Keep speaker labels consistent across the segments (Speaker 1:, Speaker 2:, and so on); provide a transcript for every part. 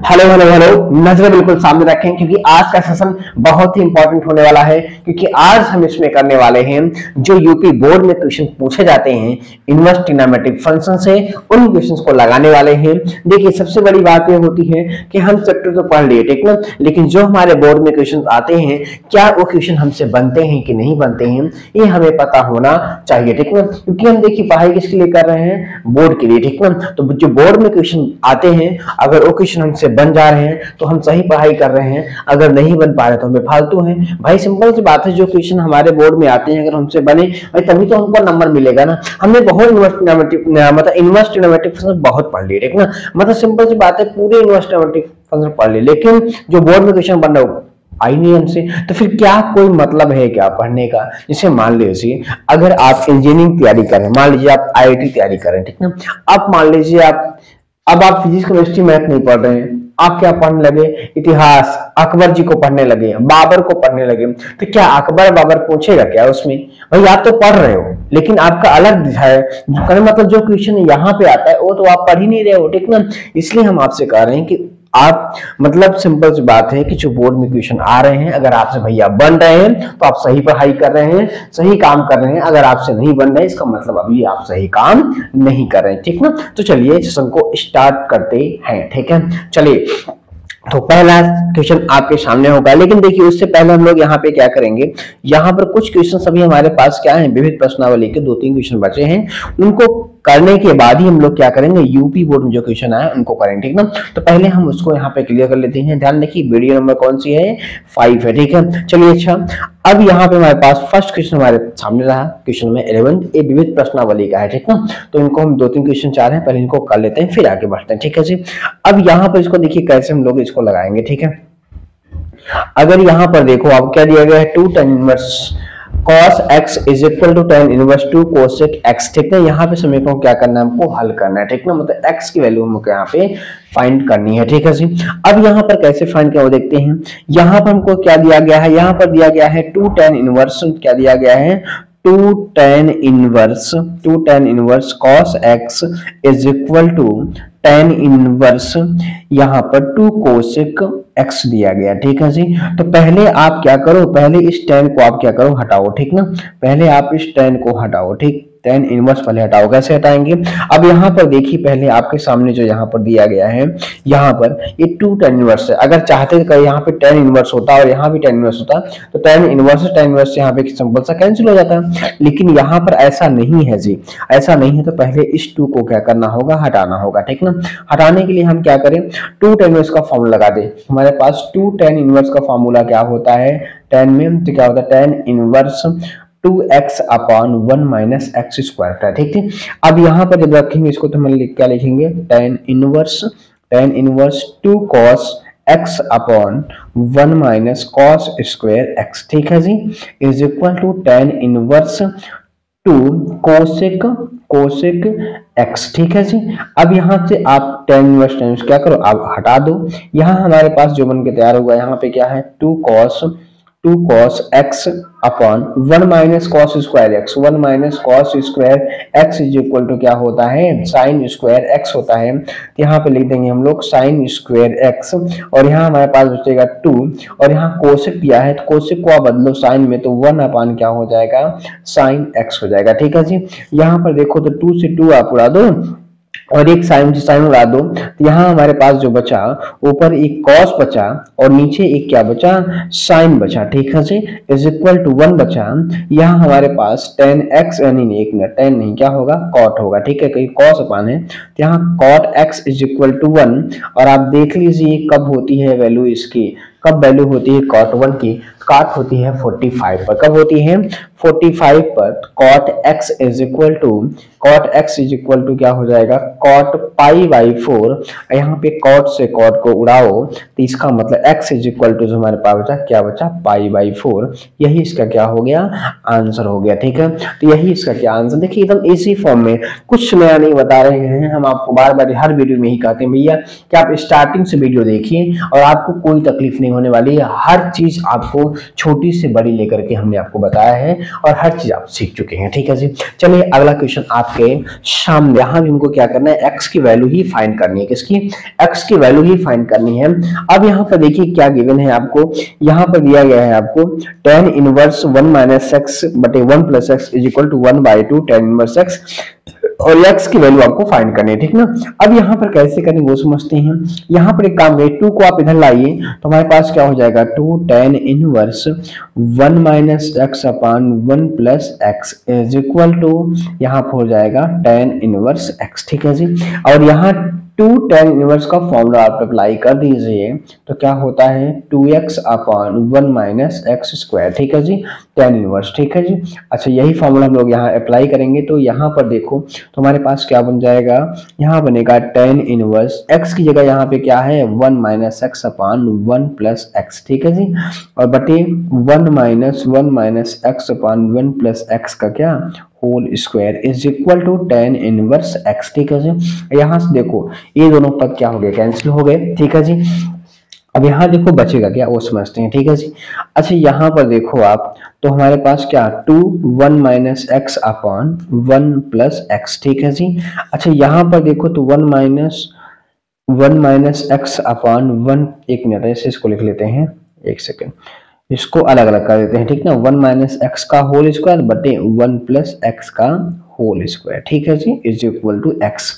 Speaker 1: Hello hello hello, नजर बिल्कुल सामने रखें क्योंकि आज का सेशन बहुत ही इंपॉर्टेंट होने वाला है। क्योंकि आज हम इसमें करने वाले हैं जो यूपी बोर्ड में क्वेश्चन पूछे जाते हैं इनवर्स ट्रिग्नोमेट्रिक फंक्शन से, उन क्वेश्चंस को लगाने वाले हैं। देखिए, सबसे बड़ी बात यह होती है कि हम चैप्टर तो पढ़ लिए, ठीक ना, लेकिन जो हमारे बोर्ड में क्वेश्चन आते हैं क्या वो क्वेश्चन हमसे बनते हैं कि नहीं बनते हैं, ये हमें पता होना चाहिए, ठीक ना। क्योंकि हम देखिए पढ़ाई किसके लिए कर रहे हैं, बोर्ड के लिए, ठीक ना। तो जो बोर्ड में क्वेश्चन आते हैं अगर वो क्वेश्चन हमसे बन जा रहे हैं तो हम सही पढ़ाई कर रहे हैं, अगर नहीं बन पा रहे तो हमें फालतू है। भाई सिंपल सी बात है, जो क्वेश्चन हमारे बोर्ड में आते हैं अगर हमसे बने भाई तभी तो हमको नंबर मिलेगा ना। हमने बहुत इनवर्स ट्रिग्नोमेट्रिक फंक्शन बहुत पढ़ लिए, ठीक ना। मतलब सिंपल सी बात है, पूरे इनवर्स ट्रिग्नोमेट्रिक फंक्शन पढ़ लिए, लेकिन जो बोर्ड में क्वेश्चन बन रहा हो आई नहीं हमसे, तो फिर क्या कोई मतलब है क्या पढ़ने का। जैसे मान लीजिए अगर आप इंजीनियरिंग तैयारी कर रहे हैं, मान लीजिए आप आईआईटी तैयारी कर रहे हैं, ठीक ना। अब मान लीजिए आप फिजिक्स केमिस्ट्री मैथ नहीं पढ़ रहे हैं, आप क्या पढ़ने लगे, इतिहास अकबर जी को पढ़ने लगे, बाबर को पढ़ने लगे, तो क्या अकबर बाबर पूछेगा क्या उसमें। भाई आप तो पढ़ रहे हो लेकिन आपका अलग दिशा है, मतलब जो क्वेश्चन यहाँ पे आता है वो तो आप पढ़ ही नहीं रहे हो, ठीक ना। इसलिए हम आपसे कह रहे हैं कि आप मतलब सिंपल सी बात है कि जो बोर्ड में क्वेश्चन आ रहे हैं अगर आपसे भैया बन रहे हैं तो आप सही पढ़ाई कर रहे हैं, सही काम कर रहे हैं। अगर आपसे नहीं बन रहे इसका मतलब अभी आप सही काम नहीं कर रहे हैं, ठीक ना। तो चलिए सेशन को स्टार्ट करते हैं, ठीक है। चलिए, तो पहला क्वेश्चन आपके सामने होगा, लेकिन देखिए उससे पहले हम लोग यहाँ पे क्या करेंगे, यहाँ पर कुछ क्वेश्चन अभी हमारे पास क्या है, विविध प्रश्नावली के 2-3 क्वेश्चन बचे हैं, उनको करने के बाद ही हम लोग क्या करेंगे, यूपी बोर्ड में जो क्वेश्चन आए उनको करेंगे, ठीक ना। तो पहले हम उसको यहाँ पे क्लियर कर लेते हैं। ध्यान देखिए वीडियो नंबर कौन सी है, 5 है, ठीक है। चलिए अच्छा, अब यहाँ पे हमारे पास फर्स्ट क्वेश्चन हमारे सामने रहा, क्वेश्चन नंबर 11, ये विविध प्रश्नावली का है, ठीक ना। तो इनको हम 2-3 क्वेश्चन चाह हैं, पहले इनको कर लेते हैं फिर आगे बढ़ते हैं, ठीक है जी। अब यहाँ पर इसको देखिए कैसे हम लोग इसको लगाएंगे, ठीक है। अगर यहाँ पर देखो आप क्या दिया गया है, 2 tan inverse cos x is equal to tan inverse 2 cosec x, ठीक है। यहाँ पे समीकरण क्या करना है, हमको हल करना है, ठीक ना। मतलब x की वैल्यू हमको यहाँ पे फाइंड करनी है, ठीक है जी। अब यहाँ पर कैसे फाइंड किया वो देखते हैं। यहाँ पर हमको क्या दिया गया है, यहाँ पर दिया गया है 2 tan इनवर्स, क्या दिया गया है, 2 tan inverse cos x is equal to tan inverse यहाँ पर 2 cosec x दिया गया, ठीक है जी। तो पहले आप क्या करो, पहले इस tan को आप क्या करो, हटाओ, ठीक ना। पहले आप इस tan को हटाओ, ठीक, tan इनवर्स पहले हटाओ। कैसे हटाएंगे, अब यहाँ पर देखिए पहले आपके सामने जो यहाँ पर दिया गया है, यहाँ पर ये 2 tan इनवर्स है। अगर चाहते तो यहाँ पे tan इनवर्स होता और यहाँ भी tan इनवर्स होता तो tan इनवर्स यहाँ पे सिंपल सा कैंसिल हो जाता, लेकिन यहाँ पर ऐसा नहीं है जी, ऐसा नहीं है। तो पहले इस 2 को क्या करना होगा, हटाना होगा, ठीक ना। हटाने के लिए हम क्या करें, 2 tan इनवर्स का फॉर्मूला लगा दे। हमारे पास 2 tan इनवर्स का फॉर्मूला क्या होता है, tan में तो क्या होता है, tan inverse 2x upon 1 minus x square का, ठीक है। अब यहाँ पर जब रखेंगे इसको तो हम क्या लिखेंगे, tan inverse 2 cos x upon 1 minus cos square x, ठीक है जी, is equal to tan inverse 2 cosec x, ठीक है जी। अब यहाँ से आप tan इनवर्स क्या करो, आप हटा दो। यहाँ हमारे पास जो बन के तैयार होगा, यहाँ पे क्या है, 2 cos x upon 1 minus cos square x, 1 minus cos square x is equal to क्या होता है, sin स्क्वायर x होता है। यहाँ पे लिख देंगे हम लोग sin स्क्वायर x, और यहाँ हमारे पास बचेगा 2, और यहाँ कोसेक दिया है तो कोसेक को आप बदलो साइन में, तो 1 अपान क्या हो जाएगा, sin x हो जाएगा, ठीक है जी। यहाँ पर देखो तो 2 से 2 आप उड़ा दो और एक साइन उड़ा दो, तो यहाँ हमारे पास जो बचा, ऊपर एक कॉस बचा और नीचे एक क्या बचा, साइन बचा, ठीक है जी, इज इक्वल टू 1 बचा। यहाँ हमारे पास tan x, नहीं एक मिनट, tan नहीं, क्या होगा, cot होगा, ठीक है, कहीं cos अपान है तो यहाँ cot x is equal to 1। और आप देख लीजिए कब होती है वैल्यू इसकी, कब वैल्यू होती है cot 1 की, cot होती है 45 पर। कब होती है, 45 पर। cot x is equal to क्या हो जाएगा, cot पाई बाई 4। यहाँ पे cot से cot को उड़ाओ तो इसका मतलब x इज इक्वल टू जो हमारे पास बचा, क्या बचा, पाई बाई 4। यही इसका क्या हो गया, आंसर हो गया, ठीक है। तो यही इसका क्या आंसर, देखिए एकदम इसी फॉर्म में, कुछ नया नहीं बता रहे हैं हम आपको, बार बार हर वीडियो में ही कहते हैं भैया कि आप स्टार्टिंग से वीडियो देखिए और आपको कोई तकलीफ नहीं होने वाली है। हर चीज आपको छोटी से बड़ी लेकर के हमने आपको बताया है और हर चीज आप सीख चुके हैं। ठीक है जी, चलिए अगला क्वेश्चन आपके सामने। यहाँ भी हमको क्या करना है, एक्स की वैल्यू ही फाइंड करनी है। किसकी? एक्स की वैल्यू ही फाइंड करनी है। अब यहाँ पर देखिए क्या गिवन है आपको, यहाँ पर दिया गया है आपको tan इनवर्स 1 माइनस एक्स बटे 1 plus x is equal to 1/2 tan inverse x, और x की वैल्यू आपको फाइंड करनी है। ठीक ना, अब यहाँ पर कैसे करनी वो समझते हैं। यहाँ पर एक काम करिए, 2 को आप इधर लाइए तो हमारे पास क्या हो जाएगा, 2 tan inverse 1 minus x upon 1 plus x is equal to यहाँ पर हो जाएगा tan इनवर्स x। ठीक है जी, और यहाँ 2 tan इनवर्स का फॉर्मूला आप अप्लाई कर दीजिए तो क्या होता है, 2x upon 1 minus x square. ठीक है जी, tan इनवर्स। ठीक है जी, अच्छा यही फॉर्मूला हम लोग यहाँ अप्लाई करेंगे तो यहाँ पर देखो तो हमारे पास क्या बन जाएगा, यहाँ बनेगा tan इनवर्स x की जगह यहाँ पे क्या है 1 minus x upon 1 plus x. ठीक है जी, और बटे 1 minus x upon 1 plus x का क्या whole square is equal to tan inverse x। ठीक है जी, यहाँ से देखो ये दोनों पद क्या हो गए, कैंसिल हो गए। ठीक है जी, अब यहाँ देखो बचेगा क्या वो समझते हैं। ठीक है जी, अच्छा यहाँ पर देखो आप तो हमारे पास क्या 2 1 minus x upon 1 plus x. ठीक है जी, अच्छा यहाँ पर देखो तो 1 माइनस एक्स अपॉन 1, एक मिनट ऐसे इसको लिख लेते हैं, एक सेकेंड इसको अलग अलग कर देते हैं। ठीक ना, 1 माइनस एक्स का होल स्क्वायर बटे 1 प्लस एक्स का होल स्क्वायर। ठीक है जी, इज इक्वल टू एक्स।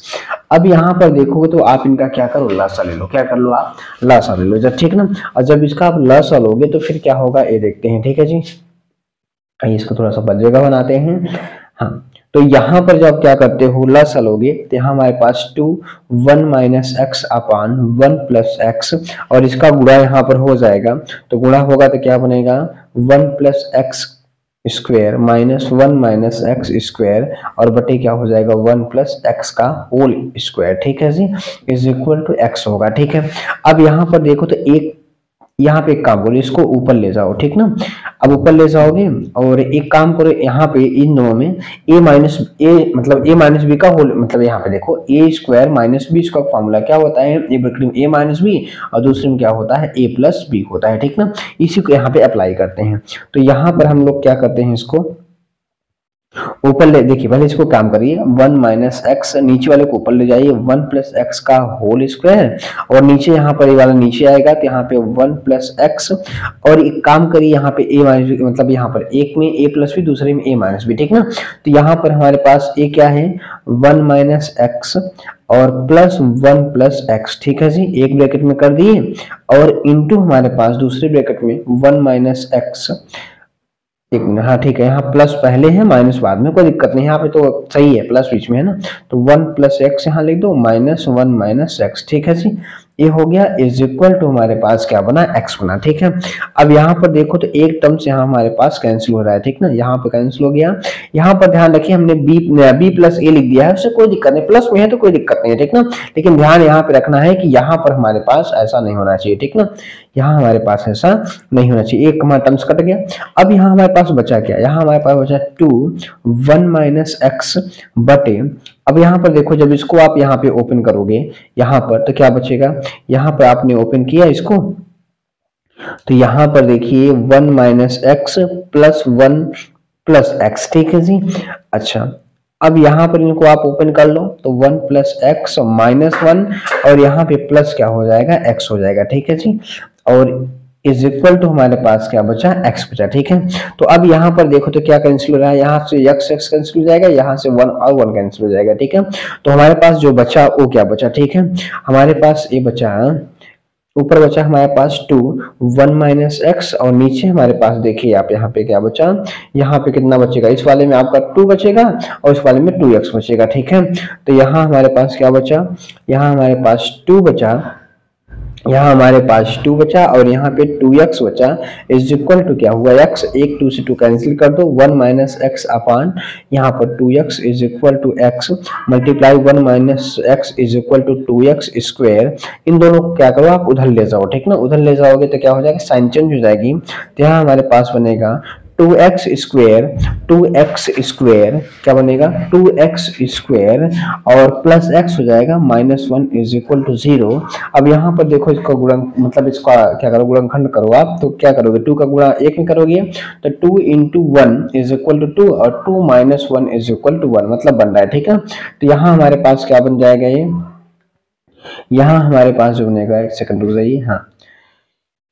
Speaker 1: अब यहाँ पर देखोगे तो आप इनका क्या करो, लसा ले लो। क्या कर लो आप, लसा ले लो जब। ठीक ना, और जब इसका आप लसा लोगे तो फिर क्या होगा ये देखते हैं। ठीक है जी, इसको थोड़ा सा बजेगा बनाते हैं। हाँ, तो यहाँ पर जब क्या करते हो लसा लोगे तो यहाँ हमारे पास 2 1 minus x upon 1 plus x, और इसका गुणा यहाँ पर हो जाएगा तो गुणा होगा तो क्या बनेगा 1 plus x square minus 1 minus x square, और बटे क्या हो जाएगा 1 प्लस एक्स का होल स्क्वायर। ठीक है जी, इज इक्वल टू एक्स होगा। ठीक है, अब यहाँ पर देखो तो एक यहाँ पे एक काम करो, इसको ऊपर ले जाओ। ठीक ना, अब ऊपर ले जाओगे और एक काम करो यहाँ पे इन दोनों में a माइनस ए मतलब a माइनस बी का होल, मतलब यहाँ पे देखो a स्क्वायर माइनस बी, इसका फॉर्मूला क्या होता है, ए ब्रैकेट में a माइनस बी और दूसरे में क्या होता है a प्लस बी होता है। ठीक ना, इसी को यहाँ पे अप्लाई करते हैं तो यहाँ पर हम लोग क्या करते हैं, इसको ऊपर ले, देखिए पहले इसको काम करिए 1 माइनस एक्स, नीचे वाले को ऊपर ले जाइए 1 प्लस एक्स का होल स्क्वायर, और नीचे यहाँ पर ये वाला नीचे आएगा तो यहाँ पे 1 प्लस एक्स, और एक काम करिए यहाँ पे a माइनस बी, मतलब यहाँ पर एक में a प्लस बी दूसरे में a माइनस बी। ठीक ना, तो यहाँ पर हमारे पास a क्या है 1 माइनस एक्स और प्लस 1 प्लस एक्स। ठीक है जी, एक ब्रैकेट में कर दिए और इंटू हमारे पास दूसरे ब्रैकेट में 1 माइनस एक्स, एक मिनट, हाँ ठीक है, यहाँ प्लस पहले है माइनस बाद में, कोई दिक्कत नहीं, यहाँ पे तो सही है प्लस बीच में है ना, तो 1 प्लस एक्स यहाँ लिख दो माइनस 1 माइनस एक्स। ठीक है जी, ये हो गया इज इक्वल टू हमारे पास क्या बना, एक्स बना। ठीक है, अब यहाँ पर देखो तो एक टर्म से यहाँ हमारे पास कैंसिल हो रहा है। ठीक ना, यहाँ पर कैंसिल हो गया। यहाँ पर ध्यान रखिए हमने बी प्लस ए लिख दिया है, उससे कोई दिक्कत नहीं, प्लस में है तो कोई दिक्कत नहीं है। ठीक ना, लेकिन ध्यान यहाँ पे रखना है कि यहाँ पर हमारे पास ऐसा नहीं होना चाहिए। ठीक ना, यहाँ हमारे पास ऐसा नहीं होना चाहिए, एक हमारा टर्म्स कट गया। अब यहाँ हमारे पास बचा क्या, यहाँ हमारे पास बचा 2 1 माइनस एक्स बटे, अब यहाँ पर देखो जब इसको आप यहाँ पे ओपन करोगे यहाँ पर तो क्या बचेगा, यहाँ पर आपने ओपन किया इसको तो यहाँ पर देखिए 1 minus x plus 1 plus x. ठीक है जी, अच्छा अब यहाँ पर इनको आप ओपन कर लो तो 1 प्लस एक्स माइनस 1 और यहाँ पे प्लस क्या हो जाएगा, एक्स हो जाएगा। ठीक है जी, और इज इक्वल टू हमारे पास क्या बचा, एक्स बचा। ठीक है, तो अब यहाँ पर देखो तो क्या कैंसिल हो रहा है, यहाँ से एक्स एक्स कैंसिल हो जाएगा, यहाँ से 1 और 1 कैंसिल हो जाएगा। ठीक है, तो हमारे पास जो बचा वो क्या बचा, ठीक है हमारे पास ये बचा, ऊपर बचा हमारे पास 2 1 माइनस एक्स और नीचे हमारे पास देखिए आप यहाँ पे क्या बचा, यहाँ पे कितना बचेगा, इस वाले में आपका 2 बचेगा और इस वाले में 2x बचेगा। ठीक है, तो यहाँ हमारे पास क्या बचा, यहाँ हमारे पास 2 बचा, यहाँ हमारे पास 2 बचा और यहाँ पे 2x बचा, इज इक्वल टू क्या हुआ, x, एक 2 से 2 कैंसिल कर दो, 1 माइनस एक्स अपॉन यहाँ पर 2x is equal to x multiply 1 minus x is equal to 2x square. इन दोनों को क्या करो आप उधर ले जाओ। ठीक ना, उधर ले जाओगे तो क्या हो जाएगा, साइन चेंज हो जाएगी, तो यहाँ हमारे पास बनेगा 2x स्क्वायर क्या बनेगा 2x स्क्वायर और प्लस x हो जाएगा -1 इज इक्वल टू 0। अब यहाँ पर देखो इसका गुणन मतलब इसका क्या करो गुणनखंड करो आप, तो क्या करोगे 2 का गुणा 1 में करोगे तो 2 इंटू 1 इज इक्वल टू 2 और 2 माइनस 1 इज इक्वल टू 1 मतलब बन रहा है। ठीक है, तो यहाँ हमारे पास क्या बन जाएगा, ये यहाँ हमारे पास जो बनेगा, एक सेकंड रुक जाइए, हाँ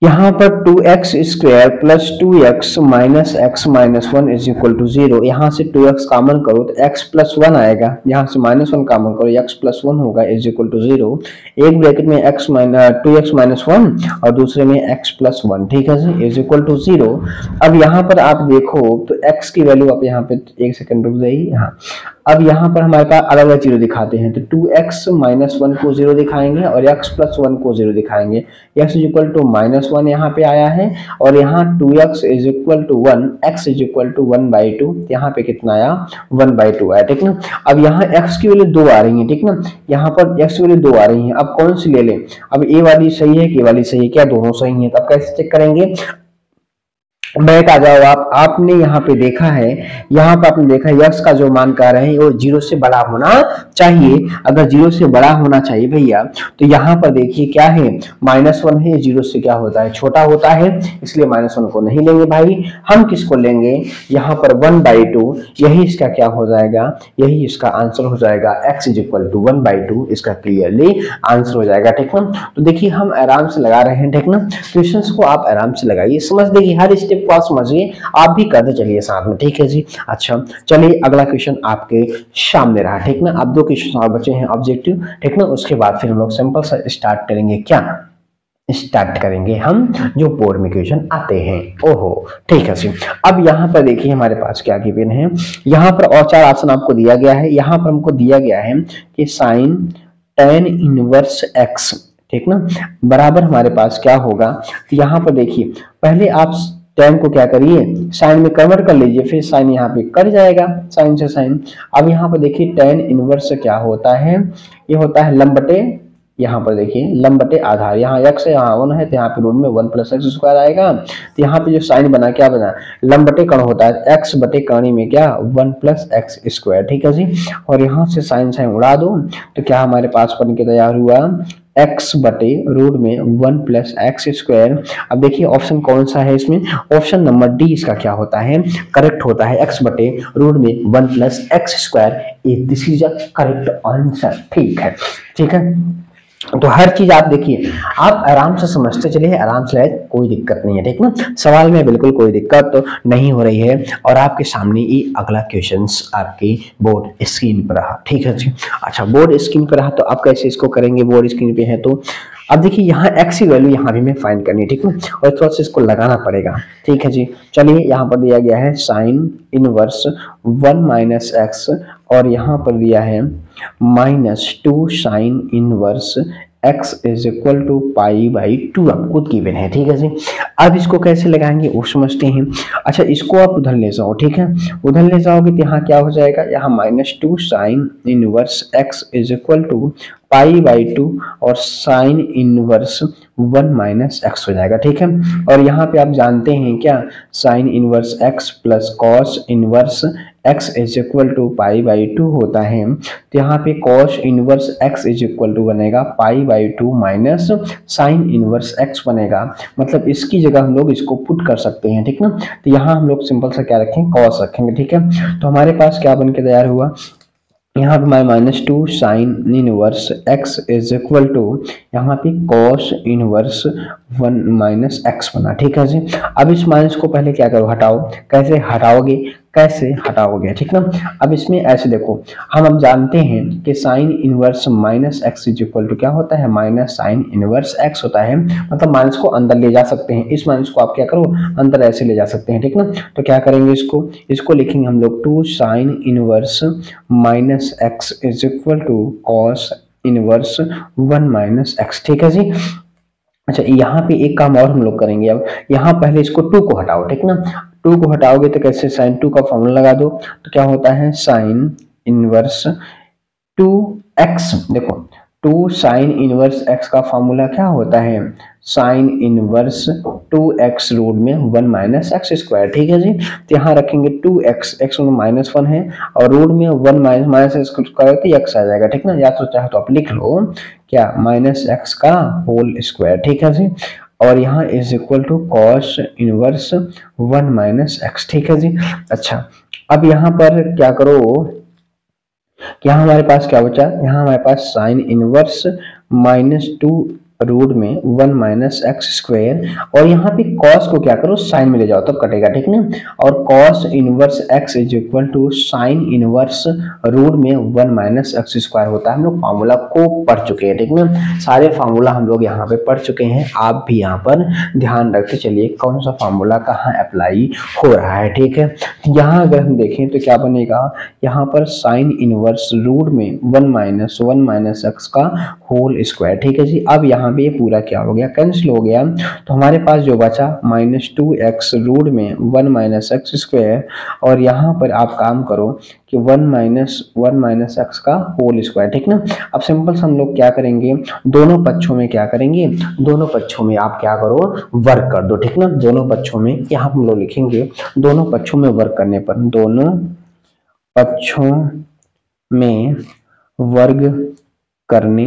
Speaker 1: यहाँ पर 2x square plus 2x minus x minus 1 is equal to 0। यहाँ से 2x कॉमन करो तो x प्लस 1 आएगा, यहाँ से -1 कॉमन करो x प्लस 1 होगा इज इक्वल टू 0। एक ब्रैकेट में 2x माइनस 1 और दूसरे में x प्लस 1, ठीक है जी, इज इक्वल टू 0। अब यहाँ पर आप देखो तो x की वैल्यू आप यहाँ पे एक सेकंड रुक जाइए, हाँ अब यहाँ पर हमारे पास अलग अलग जीरो दिखाते हैं, तो 2x माइनस 1 को 0 दिखाएंगे और x प्लस 1 को 0 दिखाएंगे। x इज इक्वल टू -1 यहाँ पे आया है और यहाँ 2x is equal to 1, x is equal to 1/2, यहाँ पे कितना आया 1/2 आया, ठीक ना। अब यहाँ x की वैल्यू 2 आ रही है, ठीक ना, यहाँ पर x की वैल्यू 2 आ रही है। अब कौन सी ले लें, अब a वाली सही है कि a वाली सही है, क्या दोनों सही है, तो अब कैसे चेक करेंगे, बैक आ जाओ आप, आपने यहाँ पे देखा है, यहाँ पे आपने देखा है x का जो मान कर रहे हैं वो 0 से बड़ा होना चाहिए। अगर 0 से बड़ा होना चाहिए भैया तो यहाँ पर देखिए क्या है -1 है, 0 से क्या होता है छोटा होता है, इसलिए -1 को नहीं लेंगे भाई। हम किसको लेंगे, यहाँ पर 1/2, यही इसका क्या हो जाएगा, यही इसका आंसर हो जाएगा, x इज इक्वल टू 1/2 इसका क्लियरली आंसर हो जाएगा, ठीक ना। तो देखिए हम आराम से लगा रहे हैं, ठीक ना, क्वेश्चंस को आप आराम से लगाइए, समझ देखिए हर स्टेप को आप समझिए, आप भी करते चलिए साथ में, ठीक है जी। अच्छा चलिए अगला क्वेश्चन आपके सामने रहा, ठीक ना। अब 2 क्वेश्चन और बचे हैं ऑब्जेक्टिव, ठीक ना, उसके बाद फिर हम लोग सिंपल सा स्टार्ट करेंगे, क्या स्टार्ट करेंगे हम जो बोर्ड में क्वेश्चन आते हैं। ओहो ठीक है जी। अब यहाँ पर देखिए हमारे पास क्या गिवन है, यहाँ पर और 4 ऑप्शन आपको दिया गया है। यहाँ पर हमको दिया गया है कि sin tan इनवर्स x, ठीक ना, बराबर हमारे पास क्या होगा, यहाँ पर देखिए पहले आप tan को क्या करिए साइन में कन्वर्ट कर लीजिए, फिर साइन यहाँ पे कट जाएगा, साइन से साइन। अब यहाँ पर देखिए tan इनवर्स क्या होता है, ये होता है लंब बटे, यहाँ पर देखिए लंब बटे आधार, यहाँ x है यहाँ 1 है तो यहाँ पे रूट में 1 + x² आएगा। तो यहाँ पे जो साइन बना क्या बना, लंब बटे कर्ण होता है, x बटे कर्ण में क्या 1 + x², ठीक है जी। और यहाँ से साइन साइन उड़ा दो तो क्या हमारे पास बन के तैयार हुआ x बटे रूट में 1 + x²। अब देखिए ऑप्शन कौन सा है इसमें, ऑप्शन नंबर डी इसका क्या होता है करेक्ट होता है, x बटे रूट में 1 + x²। This is a correct answer, ठीक है, ठीक है। तो हर चीज आप देखिए, आप आराम से समझते चलिए, आराम से, कोई दिक्कत नहीं है, ठीक ना, सवाल में बिल्कुल कोई दिक्कत तो नहीं हो रही है। और आपके सामने ये अगला क्वेश्चंस आपकी बोर्ड स्क्रीन पर रहा, ठीक है जी। अच्छा बोर्ड स्क्रीन पर रहा तो आप कैसे इसको करेंगे, बोर्ड स्क्रीन पे है तो अब देखिए यहाँ x की वैल्यू यहाँ भी हमें फाइंड करनी है, ठीक है, और थोड़ा सा इसको लगाना पड़ेगा, ठीक है जी। चलिए यहाँ पर दिया गया है sin इनवर्स 1 - x और यहाँ पर दिया है -2 sin inverse x is equal to π/2 आपको गिवन है, ठीक है जी। अब इसको कैसे लगाएंगे वो समझते हैं। अच्छा इसको आप उधर ले जाओ, ठीक है, उधर ले जाओगे तो यहाँ क्या हो जाएगा, यहाँ -2 sin inverse x is equal to π/2 और sin इनवर्स 1 - x हो जाएगा, ठीक है। और यहाँ पे आप जानते हैं क्या sin inverse x plus cos inverse x is equal to π/2 होता है। तो यहाँ पे cos inverse x is equal to बनेगा π/2 माइनस sin इनवर्स x बनेगा, मतलब इसकी जगह हम लोग इसको पुट कर सकते हैं, ठीक ना। तो यहाँ हम लोग सिंपल सा क्या रखेंगे cos रखेंगे, ठीक है। तो हमारे पास क्या बन के तैयार हुआ, यहाँ पे -2 sin inverse x is equal to यहाँ पे cos इनवर्स 1 - x बना, ठीक है जी। अब इस माइनस को पहले क्या करो हटाओ, कैसे हटाओगे, कैसे हटाओगे, ठीक ना। अब इसमें ऐसे देखो, हम अब जानते हैं कि sin inverse -x is equal to क्या होता है -sin इनवर्स x होता है, मतलब माइनस को अंदर ले जा सकते हैं, इस माइनस को आप क्या करो अंदर ऐसे ले जा सकते हैं, ठीक ना। तो क्या करेंगे इसको लिखेंगे हम लोग 2 sin inverse -x is equal to cos inverse 1 - x, ठीक है जी। अच्छा यहाँ पे एक काम और हम लोग करेंगे, अब यहाँ पहले इसको 2 को हटाओ, ठीक ना, 2 को हटाओगे तो कैसे sin 2 का फॉर्मूला लगा दो, तो क्या होता है sin इनवर्स 2x, देखो टू साइन इनवर्स एक्स का फॉर्मूला क्या होता है, साइन इनवर्स 2x रूट में 1 माइनस एक्स स्क्वायर। ठीक है जी, तो यहाँ रखेंगे 2x, एक्स में -1 है और रूट में 1 माइनस एक्स स्क्वायर तो x आ जाएगा। ठीक ना, या तो चाहे तो आप लिख लो क्या, माइनस एक्स का होल स्क्वायर। ठीक है जी, और यहाँ is equal to cos inverse 1 minus x. ठीक है जी। अच्छा, अब यहाँ पर क्या करो, यहाँ हमारे पास क्या बचा, यहाँ हमारे पास साइन इनवर्स -2 रूट में 1 माइनस एक्स स्क्वायर, और यहाँ पे कॉस को क्या करो, साइन में ले जाओ तब कटेगा। ठीक ना, और cos inverse x is equal to sine inverse root में 1 माइनस एक्स स्क्वायर होता है। हम लोग फार्मूला को पढ़ चुके हैं। ठीक ना, सारे फार्मूला हम लोग यहाँ पे पढ़ चुके हैं। आप भी यहाँ पर ध्यान रख के चलिए कौन सा फार्मूला कहाँ अप्लाई हो रहा है। ठीक है, यहाँ अगर हम देखें तो क्या बनेगा, यहाँ पर साइन इनवर्स रूट में 1 माइनस एक्स का होल स्क्वायर। ठीक है जी, अब यहाँ पे ये पूरा क्या हो गया, कैंसिल हो गया, तो हमारे पास जो बचा -2x रूट में 1 माइनस एक्स स्क्वायर, और यहाँ पर आप काम करो कि 1 माइनस एक्स का होल स्क्वायर। ठीक ना, अब सिंपल से हम लोग क्या करेंगे, दोनों पक्षों में क्या करेंगे, दोनों पक्षों में आप क्या करो, वर्क कर दो। ठीक ना, दोनों पक्षों में यहाँ हम लोग लिखेंगे, दोनों पक्षों में वर्क करने पर, दोनों पक्षों में वर्ग करने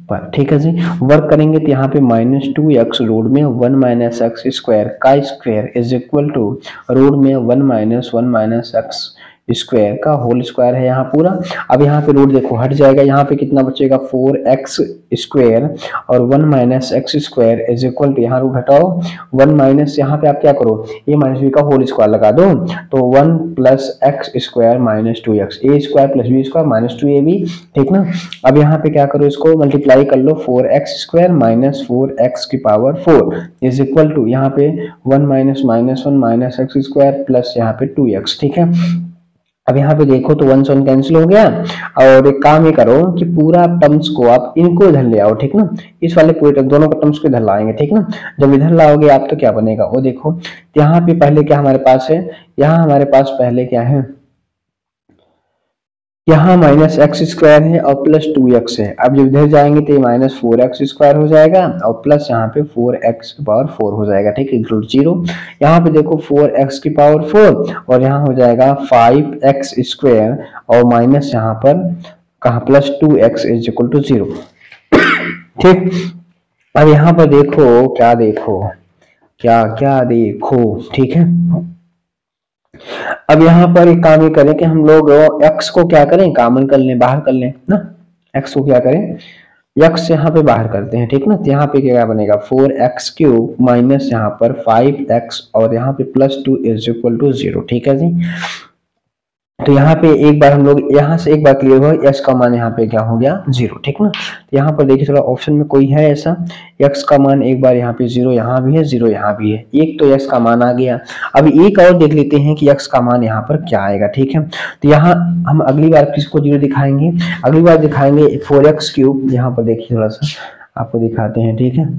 Speaker 1: पर। ठीक है जी, वर्क करेंगे तो यहाँ पे -2x रूट में 1 माइनस एक्स स्क्वायर का square is equal to root में 1 माइनस एक्स स्क्वायर का होल स्क्वायर है यहाँ पूरा। अब यहाँ पे रूट देखो हट जाएगा, यहाँ पे कितना बचेगा 4x स्क्वायर, और 1 minus x square is equal to, यहाँ रूट हटाओ 1 माइनस, यहाँ पे आप क्या करो, a माइनस बी का होल स्क्वायर लगा दो, तो 1 plus x square minus 2x, A square plus B square minus 2ab। ठीक ना, अब यहाँ पे क्या करो, इसको मल्टीप्लाई कर लो, 4x स्क्वायर माइनस 4x की पावर 4 इज इक्वल टू, यहाँ पे 1 minus -1 minus x square plus यहाँ पे 2x। ठीक है, अब यहाँ पे देखो तो 1 से 1 कैंसिल हो गया, और एक काम ये करो कि पूरा टर्म्स को आप इनको इधर ले आओ। ठीक ना, इस वाले पूरे दोनों का टर्म्स को इधर लाएंगे। ठीक ना, जब इधर लाओगे आप तो क्या बनेगा, वो देखो यहाँ पे पहले क्या हमारे पास है, यहाँ हमारे पास पहले क्या है, यहाँ माइनस एक्स स्क्वायर है और प्लस 2x है। अब जब इधर जाएंगे तो ये -4x स्क्वायर हो जाएगा और प्लस यहाँ पे 4x की पावर 4 हो जाएगा। ठीक है, इक्वल 0। यहाँ पे देखो 4x की पावर 4, और यहाँ हो जाएगा 5x स्क्वायर, और माइनस यहाँ पर कहा plus 2x is equal to 0। ठीक, अब यहाँ पर देखो क्या देखो, क्या क्या देखो। ठीक है, अब यहाँ पर एक काम ये करें कि हम लोग x को क्या करें, कॉमन कर लें, बाहर कर लें ना, x को क्या करें, x यहाँ पे बाहर करते हैं। ठीक ना, तो यहाँ पे क्या बनेगा 4x क्यूब माइनस यहाँ पर 5x, और यहाँ पे प्लस 2 इज इक्वल टू 0। ठीक है जी, तो यहाँ पे एक बार हम लोग यहाँ से एक बार क्लियर हुआ, x का मान यहाँ पे क्या हो गया 0। ठीक ना, तो यहाँ पर देखिए थोड़ा ऑप्शन में कोई है ऐसा, x का मान एक बार यहाँ पे 0 यहाँ भी है, 0 यहाँ भी है, एक तो x का मान आ गया। अब एक और देख लेते हैं कि x का मान यहाँ पर क्या आएगा। ठीक है, तो यहाँ हम अगली बार किसको 0 दिखाएंगे, अगली बार दिखाएंगे 4x क्यूब। यहाँ पर देखिए थोड़ा सा आपको दिखाते हैं। ठीक है,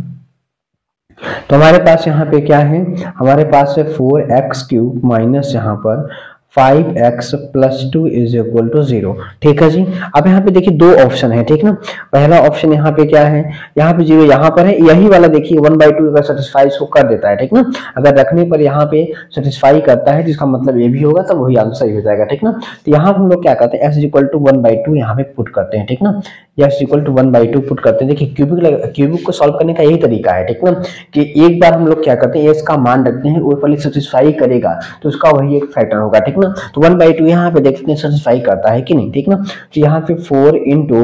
Speaker 1: तो हमारे पास यहाँ पे क्या है, हमारे पास है 4x क्यूब माइनस यहाँ पर 5x plus 2 is equal to 0। ठीक है जी, अब यहाँ पे देखिए दो ऑप्शन है। ठीक ना, पहला ऑप्शन यहाँ पे क्या है, यहाँ पे 0 यहाँ पर है, यही वाला देखिए 1/2 अगर सेटिस्फाई इसको कर देता है। ठीक ना, अगर रखने पर यहाँ पे सेटिस्फाई करता है जिसका मतलब ये भी होगा, तब वही आंसर सही हो जाएगा। ठीक ना, तो यहाँ हम लोग क्या करते हैं, x इक्वल टू 1/2 यहाँ पे पुट करते हैं। ठीक ना, x इक्वल टू 1/2 पुट करते हैं। देखिए क्यूबिक को सॉल्व करने का यही तरीका है। ठीक ना, कि एक बार हम लोग क्या करते हैं, इसका मान रखते हैं, ऊपर सेटिस्फाई करेगा तो उसका वही एक फैक्टर होगा। ठीक ना, तो 1/2 यहाँ पे देखते हैं सेटिस्फाई करता है कि नहीं। ठीक ना, तो यहाँ पे 4 इंटू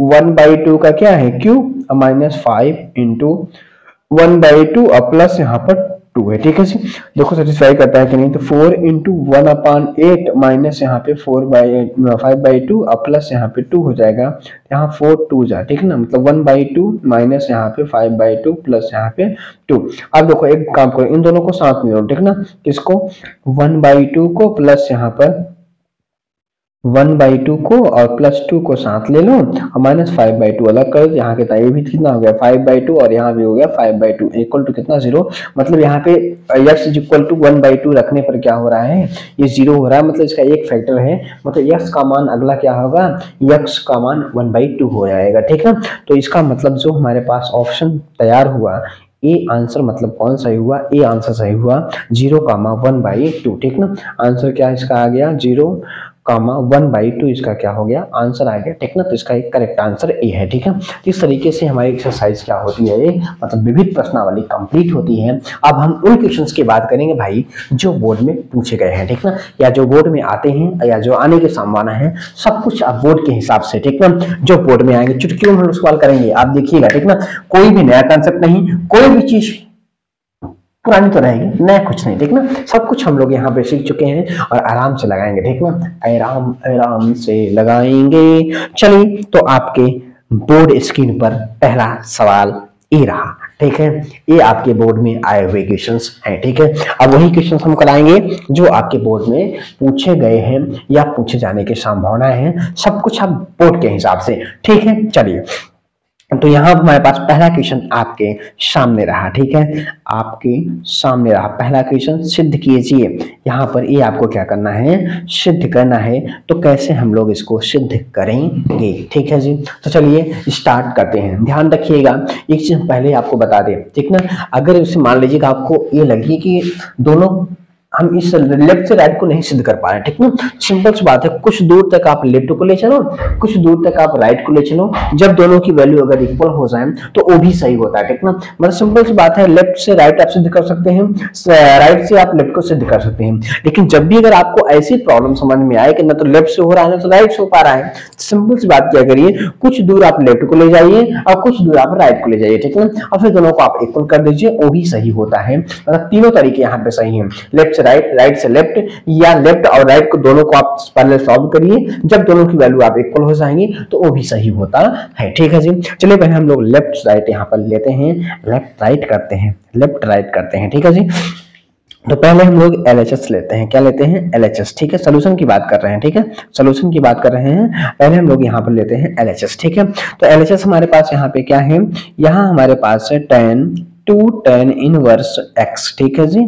Speaker 1: 1/2 का क्या है क्यूब, माइनस 5 इंटू 1/2 और प्लस यहाँ पर 2 है। ठीक है जी, देखो सेटिस्फाई करता है कि नहीं, तो 4 इंटू 1/8 माइनस यहाँ पे 5/2 और प्लस यहाँ पे 2 हो जाएगा, यहाँ 4 2 जा। ठीक है ना, मतलब 1/2 माइनस यहाँ पे 5/2 प्लस यहाँ पे 2। अब देखो एक काम करो, इन दोनों को साथ में जोड़ो। ठीक ना, किसको, 1/2 को प्लस यहाँ पर 1/2 को और +2 को साथ ले लो और -5/2 अलग कर दो। यहाँ के ये भी कितना हो गया 5/2 और यहाँ भी हो गया 5/2 इक्वल टू कितना 0। मतलब यहाँ पे x इज इक्वल टू 1/2 रखने पर क्या हो रहा है, ये 0 हो रहा है। मतलब इसका एक फैक्टर है, मतलब x का मान अगला क्या होगा, x का मान 1/2 हो जाएगा। ठीक है, तो इसका मतलब जो हमारे पास ऑप्शन तैयार हुआ ए आंसर, मतलब कौन सही हुआ, ए आंसर सही हुआ 0,1/2। ठीक ना, आंसर क्या इसका आ गया 0,1/2 इसका क्या हो गया आंसर आ गया। ठीक ना, तो इसका एक करेक्ट आंसर ए है। ठीक है, इस तरीके से हमारी एक्सरसाइज क्या होती है, ये मतलब विविध प्रश्नावली कंप्लीट होती है। अब हम उन क्वेश्चंस की बात करेंगे भाई जो बोर्ड में पूछे गए हैं। ठीक ना, या जो बोर्ड में आते हैं या जो आने की संभावना है, सब कुछ अब बोर्ड के हिसाब से। ठीक ना, जो बोर्ड में आएंगे चुटकियों में हम सवाल करेंगे, आप देखिएगा। ठीक ना, कोई भी नया कंसेप्ट नहीं, कोई भी चीज पुरानी तो रहेगी, नया कुछ नहीं। ठीक ना, सब कुछ हम लोग यहाँ पे सीख चुके हैं और आराम से लगाएंगे। ठीक ना, आराम आराम से लगाएंगे। चलिए, तो आपके बोर्ड स्क्रीन पर पहला सवाल ये रहा। ठीक है, ये आपके बोर्ड में आए हुए क्वेश्चंस हैं। ठीक है, अब वही क्वेश्चंस हम कराएंगे जो आपके बोर्ड में पूछे गए हैं या पूछे जाने की संभावना है, सब कुछ आप बोर्ड के हिसाब से। ठीक है, चलिए, तो यहाँ हमारे पास पहला क्वेश्चन आपके सामने रहा। ठीक है, आपके सामने रहा पहला क्वेश्चन, सिद्ध कीजिए। यहाँ पर ये आपको क्या करना है, सिद्ध करना है। तो कैसे हम लोग इसको सिद्ध करेंगे। ठीक है जी, तो चलिए स्टार्ट करते हैं। ध्यान रखिएगा, एक चीज पहले आपको बता दें। ठीक ना, अगर इसे मान लीजिएगा आपको ये लगे कि दोनों हम इस लेफ्ट से राइट को नहीं सिद्ध कर पा रहे। ठीक ना, सिंपल सी बात है, कुछ दूर तक आप लेफ्ट को ले चलो, कुछ दूर तक आप राइट को ले चलो। जब दोनों की वैल्यू अगर इक्वल हो जाए तो वो भी सही होता है। ठीक ना, मतलब सिंपल सी बात है, लेफ्ट से राइट आप सिद्ध कर सकते हैं, राइट से आप लेफ्ट को सिद्ध कर सकते हैं। लेकिन जब भी अगर आपको ऐसी प्रॉब्लम समझ में आए कि ना तो लेफ्ट से हो रहा है ना तो राइट से हो पा रहा है, सिंपल सी बात क्या करिए, कुछ दूर आप लेफ्ट को ले जाइए और कुछ दूर आप राइट को ले जाइए। ठीक ना, और फिर दोनों को आप इक्वल कर दीजिए, वो भी सही होता है। मतलब तीनों तरीके यहाँ पे सही है, लेफ्ट से राइट, राइट से लेफ्ट, या लेफ्ट और राइट को दोनों को आप पहले सॉल्व करिए। जब दोनों की वैल्यू आप इक्वल हो जाएंगे तो वो भी सही होता है। ठीक है जी, चलिए पहले हम लोग लेफ्ट राइट यहाँ पर लेते हैं, लेफ्ट राइट करते हैं, लेफ्ट राइट करते हैं। ठीक है जी, तो पहले हम लोग LHS लेते हैं। क्या लेते हैं, LHS। ठीक है, सोल्यूशन की बात कर रहे हैं। ठीक है, सोल्यूशन की बात कर रहे हैं। पहले हम लोग यहाँ पर लेते हैं LHS। ठीक है, तो LHS हमारे पास यहाँ पे क्या है, यहाँ हमारे पास है tan इनवर्स x। ठीक है जी,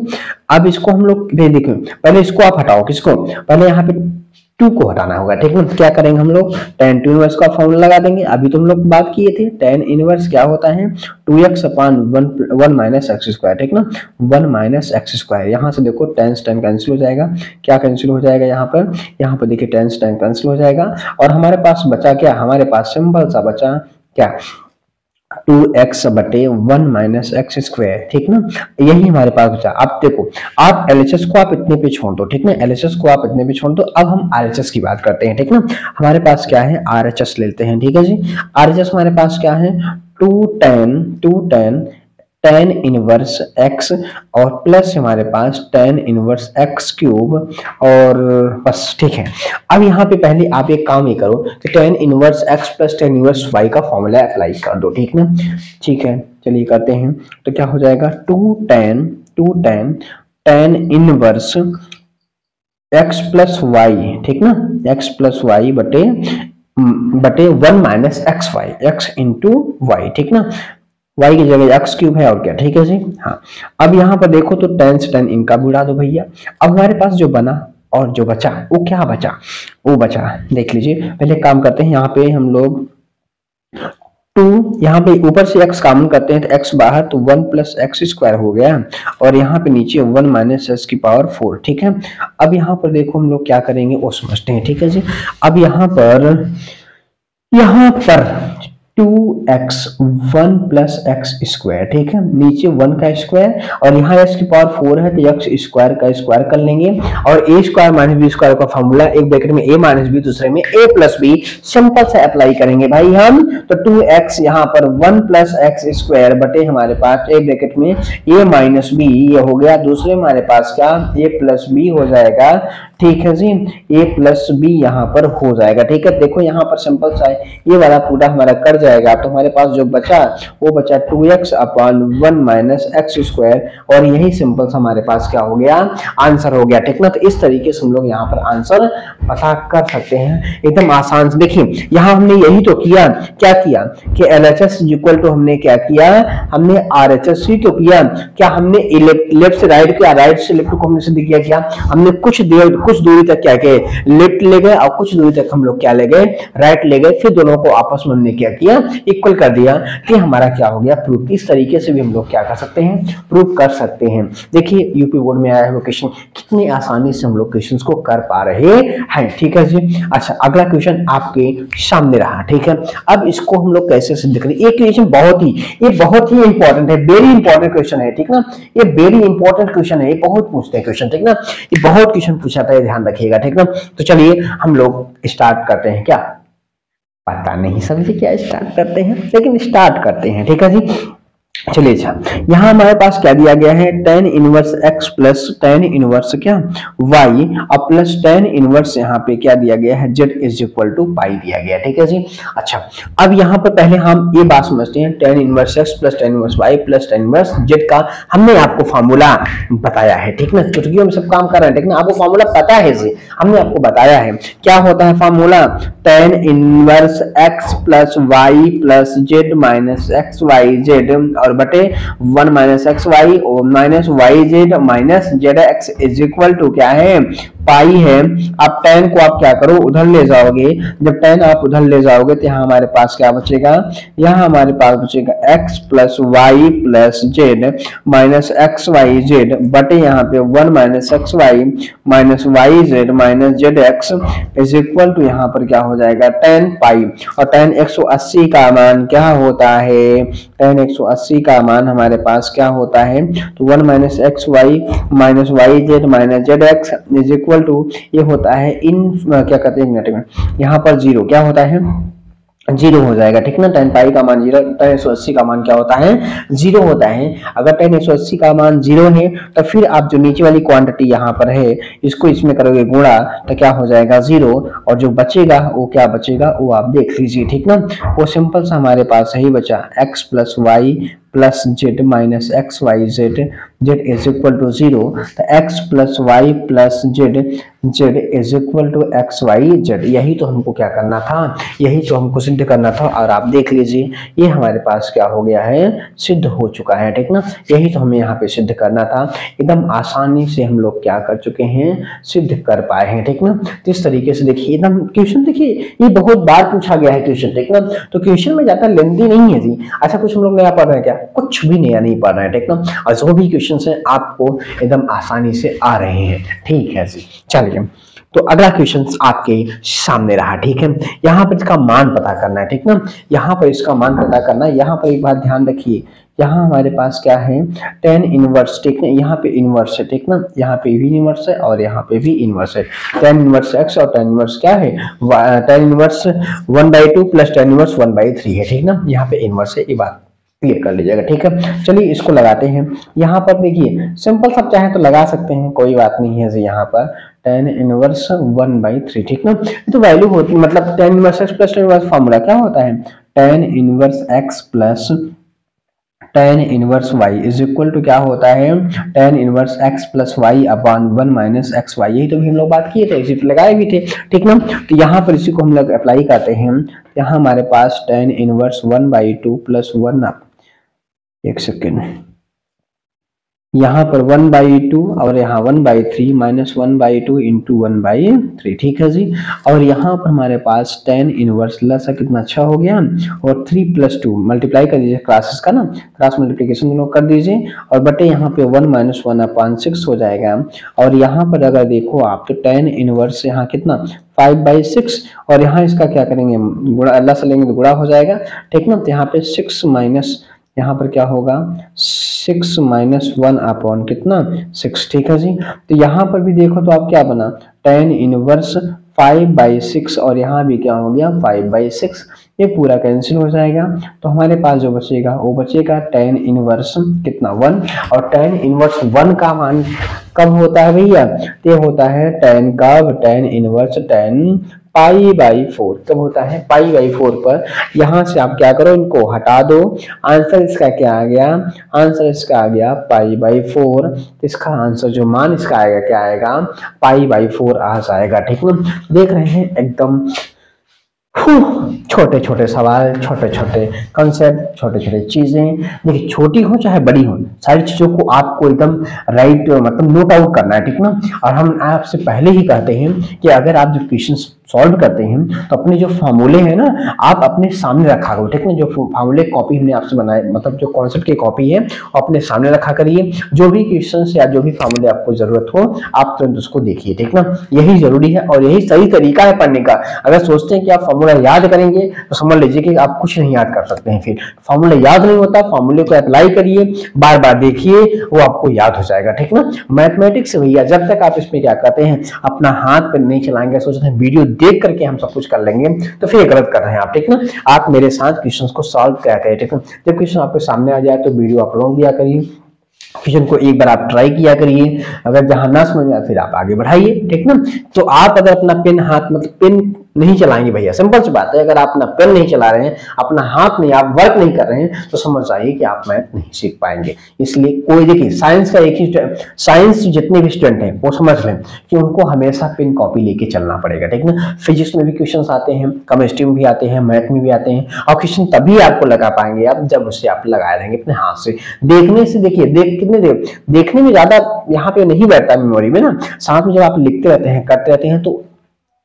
Speaker 1: अब इसको हम लोग देखो, पहले इसको आप हटाओ, किसको, पहले यहाँ पे 2 को हटाना होगा। ठीक है, क्या करेंगे हम लोग, tan इनवर्स का फॉर्मूला लगा देंगे। अभी तो हम लोग बात किए थे, tan इनवर्स क्या होता है 2x अपान 1 माइनस एक्स स्क्वायर। ठीक ना, 1 माइनस एक्स स्क्वायर। यहाँ से देखो tan कैंसिल हो जाएगा, क्या कैंसिल हो जाएगा यहाँ पर देखिए tan कैंसिल हो जाएगा। और हमारे पास बचा क्या, हमारे पास सिंपल सा बचा क्या, 2x बटे 1 माइनस एक्स स्क्वायर। ठीक ना, यही हमारे पास बचा। अब देखो, आप LHS को आप इतने पे छोड़ दो। ठीक ना, LHS को आप इतने पे छोड़ दो। अब हम RHS की बात करते हैं। ठीक ना, हमारे पास क्या है, RHS लेते हैं। ठीक है जी, RHS हमारे पास क्या है, 2 tan इनवर्स x और प्लस हमारे पास tan इनवर्स x क्यूब, और बस। ठीक है, अब यहाँ पे पहले आप एक काम ही करो कि tan inverse x plus tan inverse y का फॉर्मूला अप्लाई कर दो। ठीक ना, ठीक है, चलिए करते हैं। तो क्या हो जाएगा, 2 tan inverse x plus y. ठीक ना, x प्लस वाई बटे 1 minus x y, x into y. ठीक ना, y की जगह x क्यूब है और क्या। ठीक है जी, हाँ। अब यहाँ पर देखो तो tan से tan इनका भी उड़ा दो भैया। अब हमारे पास जो बना और जो बचा वो क्या बचा, वो बचा देख लीजिए। पहले काम करते हैं, यहाँ पे हम लोग 2, यहाँ पे ऊपर से x कॉमन करते हैं तो x बाहर, तो 1 प्लस एक्स स्क्वायर हो गया, और यहाँ पे नीचे 1 माइनस एक्स की पावर 4। ठीक है, अब यहाँ पर देखो हम लोग क्या करेंगे वो समझते हैं। ठीक है जी, अब यहाँ पर 2x 1 प्लस एक्स स्क्वायर। ठीक है, नीचे 1 का स्क्वायर और यहाँ x की पावर 4 है तो x स्क्वायर का स्क्वायर कर लेंगे, और a square minus b square का फॉर्मूला, एक ब्रैकेट में a माइनस बी, दूसरे में a प्लस बी, सिंपल से अप्लाई करेंगे भाई हम। तो 2x यहाँ पर 1 प्लस एक्स स्क्वायर बटे हमारे पास एक ब्रैकेट में a माइनस बी, ये हो गया। दूसरे हमारे पास क्या, a प्लस बी हो जाएगा। ठीक है जी, a प्लस बी यहाँ पर हो जाएगा। ठीक है, देखो यहाँ पर सिंपल सा है, ये वाला पूरा हमारा कर जाएगा, तो हमारे पास जो बचा वो बचा 2x upon 1 minus x square, और यही सिंपल सा हमारे पास क्या हो गया, आंसर हो गया। ठीक ना, तो इस तरीके से हम लोग यहाँ पर आंसर पता कर सकते हैं एकदम आसान से। देखिए यहाँ हमने यही तो किया, क्या किया कि LHS इक्वल टू हमने क्या किया, हमने RHS ही तो किया। क्या हमने लेफ्ट से राइट किया, राइट से लेफ्ट को हमने सिद्ध किया, क्या हमने कुछ दूरी तक क्या किया, लेफ्ट ले गए, और कुछ दूरी तक हम लोग क्या ले गए, राइट ले गए, फिर दोनों को आपस में हमने क्या किया, इक्वल कर दिया, कि हमारा क्या हो गया, प्रूफ। इस तरीके से भी हम लोग क्या कर सकते हैं, प्रूफ कर सकते हैं। देखिए यूपी बोर्ड में आया है क्वेश्चन, कितनी आसानी से हम लोग क्वेश्चंस को कर पा रहे हैं। ठीक है जी, अच्छा अगला क्वेश्चन आपके सामने रहा। ठीक है, अब इसको हम लोग कैसे सिद्ध करें। ये क्वेश्चन बहुत ही इंपॉर्टेंट है, वेरी इंपॉर्टेंट क्वेश्चन है। ठीक ना, ये वेरी इंपॉर्टेंट क्वेश्चन है, ये बहुत पूछते हैं क्वेश्चन। ठीक ना, ये बहुत क्वेश्चन पूछा था, ध्यान रखिएगा। ठीक ना, तो चलिए हम लोग स्टार्ट करते हैं। क्या पता नहीं सभी क्या स्टार्ट करते हैं, लेकिन स्टार्ट करते हैं। ठीक है जी, चलिए अच्छा, यहाँ हमारे पास क्या दिया गया है, tan inverse x plus tan inverse क्या y और प्लस tan इनवर्स यहाँ पे क्या दिया गया है, z इज इक्वल टू पाई दिया गया। ठीक है जी, अच्छा अब यहाँ पर पहले हम ये बात समझते हैं, tan inverse x plus tan inverse y plus tan inverse z का हमने आपको फार्मूला बताया है। ठीक ना, चुटकियों में सब काम कर रहे हैं, ठीक ना, आपको फार्मूला पता है जी, हमने आपको बताया है क्या होता है formula, tan inverse x plus y plus z minus x y z और बटे 1 माइनस एक्स वाई और minus y z minus z x is equal to क्या है, पाई है। अब tan को आप क्या करो, उधर ले जाओगे, जब tan आप उधर ले जाओगे तो यहाँ हमारे पास क्या बचेगा, यहाँ हमारे पास बचेगा x plus y plus z minus x y z बटे यहाँ पे 1 minus x y minus y z minus z x is equal to यहाँ पर क्या हो जाएगा, tan पाई। और tan 180 का मान क्या होता है, tan 180 का मान हमारे पास क्या होता है, तो 1 minus x y minus y z minus z x is equal to ये होता है इन क्या कहते हैं मिनट में, यहाँ पर जीरो क्या होता है, जीरो हो जाएगा। ठीक ना, tan पाई का मान जीरो, tan 180 का मान क्या होता है, जीरो होता है। अगर tan 180 का मान जीरो है तो फिर आप जो नीचे वाली क्वांटिटी यहाँ पर है इसको इसमें करोगे गुणा तो क्या हो जाएगा जीरो, और जो बचेगा वो क्या बचेगा वो आप देख लीजिए। ठीक ना, वो सिंपल सा हमारे पास सही बचा x plus y plus z minus x y z z is equal to zero, तो x plus y plus z z is equal to x y z. यही तो हमको क्या करना था, यही तो हमको सिद्ध करना था, और आप देख लीजिए ये हमारे पास क्या हो गया है, सिद्ध हो चुका है। ठीक ना, यही तो हमें यहाँ पे सिद्ध करना था, एकदम आसानी से हम लोग क्या कर चुके हैं, सिद्ध कर पाए हैं। ठीक ना, तो इस तरीके से देखिए एकदम क्वेश्चन, देखिए ये बहुत बार पूछा गया है क्वेश्चन। ठीक ना, तो क्वेश्चन में ज्यादा लेंथी नहीं है जी। अच्छा कुछ हम लोग नया पढ़ रहे हैं क्या, कुछ भी नया नहीं पढ़ रहे हैं। ठीक ना, और जो भी क्वेश्चन है आपको एकदम आसानी से आ रहे हैं। ठीक है जी, चलिए तो अगला क्वेश्चन आपके सामने रहा। ठीक है, यहाँ पर इसका मान पता करना है। ठीक ना, यहाँ पर इसका मान पता करना है। यहाँ पर एक बात ध्यान रखिए, यहाँ हमारे पास क्या है, tan इनवर्स। ठीक है, यहाँ पे इनवर्स है। ठीक ना, यहाँ पे भी इनवर्स है और यहाँ पे भी इनवर्स है, tan इनवर्स x और tan इनवर्स क्या है, tan inverse 1/2 plus tan inverse 1/3 है। ठीक ना, यहाँ पे इनवर्स है, ये बात क्लियर कर लीजिएगा। ठीक है, चलिए इसको लगाते हैं। यहाँ पर देखिए सिंपल सब चाहे तो लगा सकते हैं, कोई बात नहीं है। यहाँ पर tan इनवर्स 1/3। ठीक ना, तो वैल्यू होती है, मतलब tan inverse x plus tan inverse formula क्या होता है, tan inverse x plus tan inverse y is equal to क्या होता है, tan inverse x plus y upon 1 minus x y. यही तो भी हम लोग बात किए थे, इसी पे लगाए भी थे। ठीक ना, तो यहाँ पर इसी को हम लोग अप्लाई करते हैं। यहाँ हमारे पास tan इनवर्स 1/2 प्लस 1, एक सेकेंड, यहाँ पर 1/2 और यहाँ 1/3 माइनस 1/2 इंटू 1/3। ठीक है जी, और यहाँ पर हमारे पास tan इनवर्स लसा कितना अच्छा हो गया, और 3 प्लस 2 मल्टीप्लाई कर दीजिए क्लासेस का ना, क्रॉस मल्टीप्लिकेशन दोनों कर दीजिए, और बटे यहाँ पे 1 माइनस 1/6 हो जाएगा। और यहाँ पर अगर देखो आप तो tan इनवर्स यहाँ कितना 5/6, और यहाँ इसका क्या करेंगे, गुणा, अल्लाह से लेंगे तो गुणा हो जाएगा। ठीक ना, तो यहाँ पे 6 माइनस, यहाँ पर क्या होगा 6 माइनस 1 अपॉन कितना 6। ठीक है जी, तो यहाँ पर भी देखो तो आप क्या बना, tan इनवर्स 5/6 और यहाँ भी क्या हो गया 5/6, ये पूरा कैंसिल हो जाएगा। तो हमारे पास जो बचेगा वो बचेगा tan इनवर्स कितना 1, और tan इनवर्स 1 का मान कब होता है भैया, ये होता है tan इनवर्स tan π/4 कब होता है π/4 पर। यहां से आप क्या करो, इनको हटा दो, आंसर इसका क्या आ गया, आंसर इसका आ गया π/4। इसका आंसर जो मान इसका आएगा क्या आएगा π/4 आ जाएगा। ठीक है, देख रहे हैं एकदम छोटे छोटे सवाल, छोटे छोटे कॉन्सेप्ट, छोटे छोटे चीजें, देखिए छोटी हो चाहे बड़ी हो, सारी चीजों को आपको एकदम राइट मतलब नोट आउट करना है। ठीक ना, और हम आपसे पहले ही कहते हैं कि अगर आप जो क्वेश्चन सॉल्व करते हैं तो अपने जो फॉर्मूले हैं ना आप अपने सामने रखा करो। ठीक ना, जो फॉर्मूले कॉपी हमने आपसे बनाए मतलब जो कॉन्सेप्ट की कॉपी है अपने सामने रखा करिए। जो भी क्वेश्चन या जो भी फॉर्मूले आपको जरूरत हो आप तुरंत उसको देखिए। ठीक ना, यही जरूरी है और यही सही तरीका है पढ़ने का। अगर सोचते हैं कि आप फॉर्मूला याद करेंगे तो समझ लीजिए कि आप कुछ नहीं याद कर सकते हैं। फिर फॉर्मूला याद नहीं होता, फॉर्मूले को अप्लाई करिए, बार बार देखिए, वो आपको याद हो जाएगा। ठीक ना, मैथमेटिक्स भैया जब तक आप इसमें क्या कहते हैं अपना हाथ पर नहीं चलाएंगे, सोचते हैं वीडियो देख करके हम सब कुछ कर लेंगे, तो फिर गलत कर रहे हैं आप। ठीक ना, आप मेरे साथ क्वेश्चन को सॉल्व क्या करें। ठीक है, जब क्वेश्चन आपके सामने आ जाए तो वीडियो आप रोक दिया करिए, क्वेश्चन को एक बार आप ट्राई किया करिए, अगर जहां ना समझ में आए फिर आप आगे बढ़ाइए। ठीक ना, तो आप अगर अपना पेन हाथ मतलब पेन नहीं चलाएंगे भैया, सिंपल सी बात है, अगर आप अपना पेन नहीं चला रहे हैं, अपना हाथ नहीं आप वर्क नहीं कर रहे हैं तो समझ आइए कि आप मैथ नहीं सीख पाएंगे। इसलिए कोई देखिए साइंस का एक ही साइंस जितने भी स्टूडेंट हैं वो समझ लें कि उनको हमेशा पेन कॉपी लेके चलना पड़ेगा। ठीक ना, फिजिक्स में भी क्वेश्चन आते हैं, केमिस्ट्री में भी आते हैं, मैथ में भी आते हैं, और क्वेश्चन तभी आपको लगा पाएंगे आप जब उसे आप लगाए रहेंगे अपने हाथ से। देखने से देखिए कितने देर देखने में ज्यादा यहाँ पे नहीं बैठता मेमोरी में ना, साथ में जब आप लिखते रहते हैं करते रहते हैं तो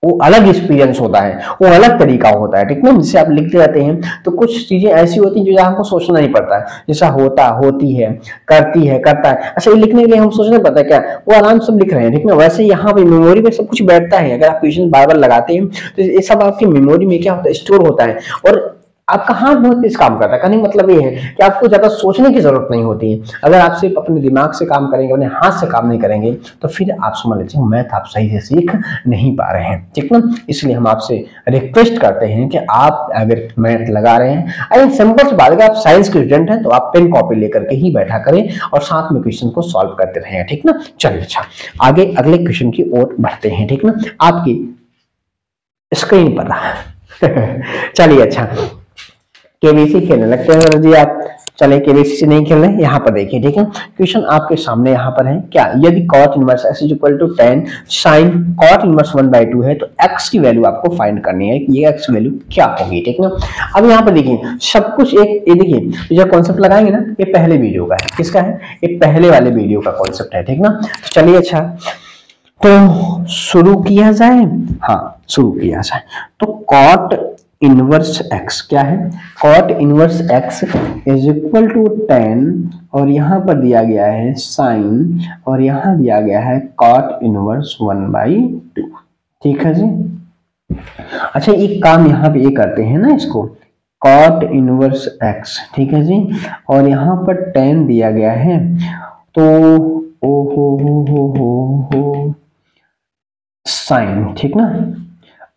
Speaker 1: वो अलग एक्सपीरियंस होता है, वो अलग तरीका होता है। ठीक ना, जिसे आप लिखते रहते हैं तो कुछ चीजें ऐसी होती हैं जो आपको सोचना नहीं पड़ता है, जैसा होता होती है करती है करता है, अच्छा ये लिखने के लिए हम सोचना पड़ता है क्या, वो आराम से लिख रहे हैं। ठीक ना, वैसे यहाँ पे मेमोरी में सब कुछ बैठता है, अगर आप क्वेश्चन बार बार लगाते हैं तो ये सब आपकी मेमोरी में क्या होता है स्टोर होता है, और आपका हाथ बहुत तेज काम करता है। कहने मतलब ये है कि आपको ज्यादा सोचने की जरूरत नहीं होती है। अगर आप सिर्फ अपने दिमाग से काम करेंगे, अपने हाथ से काम नहीं करेंगे तो फिर आप समझ लीजिए मैथ आप सही से सीख नहीं पा रहे हैं। ठीक ना, इसलिए हम आपसे रिक्वेस्ट करते हैं कि आप अगर मैथ लगा रहे हैं, अगर सिंपल सी बात है, अगर आप साइंस के स्टूडेंट हैं तो आप पेन कॉपी लेकर के ही बैठा करें और साथ में क्वेश्चन को सॉल्व करते रहें। ठीक ना, चलिए अच्छा आगे अगले क्वेश्चन की ओर बढ़ते हैं। ठीक ना, आपकी स्क्रीन पर चलिए अच्छा केबीसी खेलने लगते हैं जी आप, चले केबीसी से नहीं खेल रहे, यहाँ पर देखिए। ठीक है, क्वेश्चन आपके सामने यहाँ पर है क्या, यदि cot inverse x equal to 10 sin cot inverse 1/2 है तो x की वैल्यू आपको फाइंड करनी है, ये x वैल्यू क्या होगी। ठीक ना, अब यहाँ पर देखिए सब कुछ एक ये देखिए जो कॉन्सेप्ट लगाएंगे ना ये पहले वीडियो का है, किसका है, ये पहले वाले वीडियो का कॉन्सेप्ट है। ठीक ना, तो चलिए अच्छा तो शुरू किया जाए, हाँ शुरू किया जाए। तो cot इनवर्स x क्या है, cot inverse x is equal to 10 और यहाँ पर दिया गया है साइन और यहाँ दिया गया है cot इनवर्स 1/2। ठीक है जी, अच्छा एक काम यहाँ पे ये करते हैं ना इसको cot इनवर्स x, ठीक है जी, और यहाँ पर 10 दिया गया है तो ओ हो साइन। ठीक ना,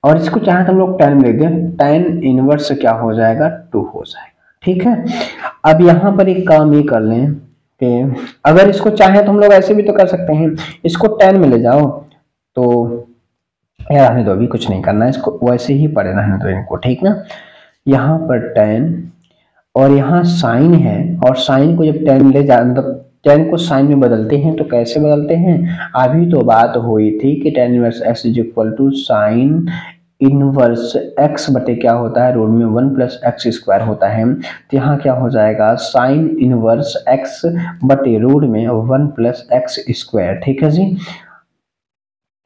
Speaker 1: और इसको चाहे तो हम लोग 10 ले दें, 10 इनवर्स क्या हो जाएगा 2 हो जाएगा। ठीक है, अब यहाँ पर एक काम ये कर लें कि अगर इसको चाहे तो हम लोग ऐसे भी तो कर सकते हैं, इसको 10 में ले जाओ तो यार रहने दो, अभी कुछ नहीं करना है, इसको वैसे ही पढ़े रहने दो इनको। ठीक ना, यहाँ पर 10 और यहाँ साइन है, और साइन को जब 10 ले जा मतलब 10 को साइन में बदलते हैं तो कैसे बदलते हैं, अभी तो बात हुई थी कि tan inverse x is equal to sine inverse x बटे क्या होता है रूट में 1 प्लस एक्स स्क्वायर होता है, तो यहाँ क्या हो जाएगा साइन इनवर्स x बटे रूट में 1 प्लस एक्स स्क्वायर। ठीक है जी,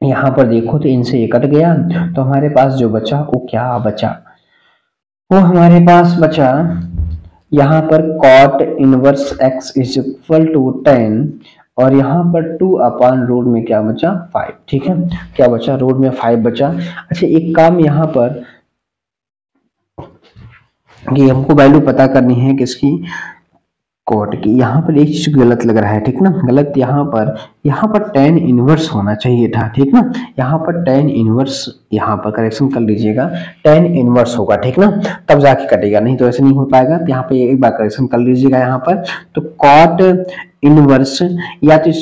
Speaker 1: यहाँ पर देखो तो इनसे ये कट गया तो हमारे पास जो बचा वो क्या बचा, वो हमारे पास बचा यहाँ पर cot inverse x is equal to 10 और यहाँ पर 2/रूट में क्या बचा 5। ठीक है, क्या बचा रूट में 5 बचा। अच्छा एक काम यहाँ पर कि हमको वैल्यू पता करनी है किसकी, कोट की। यहाँ पर एक चीज गलत लग रहा है, ठीक ना, गलत यहाँ पर tan इनवर्स होना चाहिए था, ठीक ना, यहाँ पर tan इनवर्स, यहाँ पर करेक्शन कर लीजिएगा, tan इनवर्स होगा, ठीक ना, तब जाके कटेगा, नहीं तो ऐसे नहीं हो पाएगा। तो यहाँ पे एक बार करेक्शन कर लीजिएगा। यहाँ पर तो कॉट इनवर्स या तो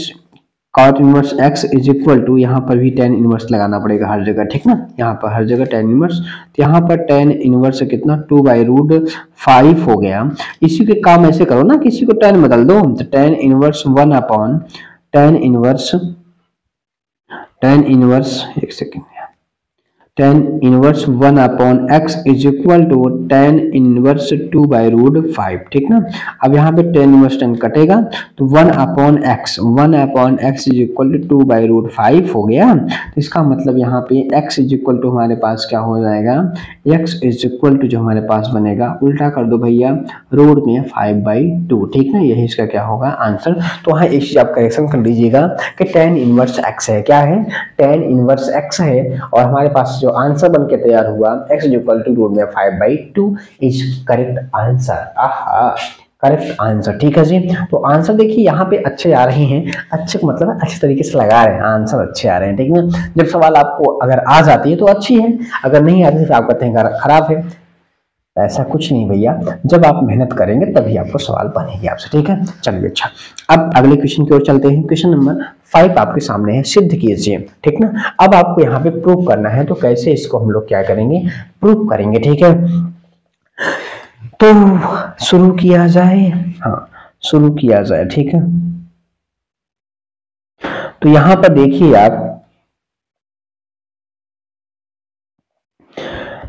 Speaker 1: cot inverse x is equal to, यहाँ पर भी tan इनवर्स लगाना पड़ेगा हर जगह, ठीक ना, यहाँ पर हर जगह tan इनवर्स। तो यहाँ पर tan इनवर्स कितना 2/√5 हो गया। इसी के काम ऐसे करो ना, किसी को tan बदल दो, तो tan inverse 1 upon tan inverse एक second, tan inverse 1 upon x is equal to tan inverse 2/√5, ठीक ना। अब यहाँ पे tan इनवर्स tan कटेगा तो 1 upon x is equal to 2/√5 हो गया। तो इसका मतलब यहाँ पे x इज इक्वल टू हमारे पास क्या हो जाएगा, x इज इक्वल टू जो हमारे पास बनेगा, उल्टा कर दो भैया, रूट में 5/2, ठीक ना, यही इसका क्या होगा आंसर। तो वहाँ एक चीज आप करेक्शन कर लीजिएगा कि tan इनवर्स x है, क्या है, tan इनवर्स x है, और हमारे पास जो आंसर बन के तैयार हुआ x is equal to root में 5/2 इज करेक्ट आंसर। आहा, करेक्ट आंसर, ठीक है जी। तो आंसर देखिए यहाँ पे अच्छे आ रहे हैं, अच्छे मतलब अच्छे तरीके से लगा रहे हैं, आंसर अच्छे आ रहे हैं, ठीक है। जब सवाल आपको अगर आ जाती है तो अच्छी है, अगर नहीं आती तो आप कहते हैं खराब है। ऐसा कुछ नहीं भैया, जब आप मेहनत करेंगे तभी आपको सवाल बनेंगे आपसे, ठीक है। चलिए अच्छा, अब अगले क्वेश्चन की ओर चलते हैं। क्वेश्चन नंबर 5 आपके सामने है, सिद्ध कीजिए, ठीक ना। अब आपको यहाँ पे प्रूव करना है, तो कैसे इसको हम लोग क्या करेंगे, प्रूव करेंगे, ठीक है। तो शुरू किया जाए, हाँ शुरू किया जाए, ठीक है। तो यहाँ पर देखिए आप,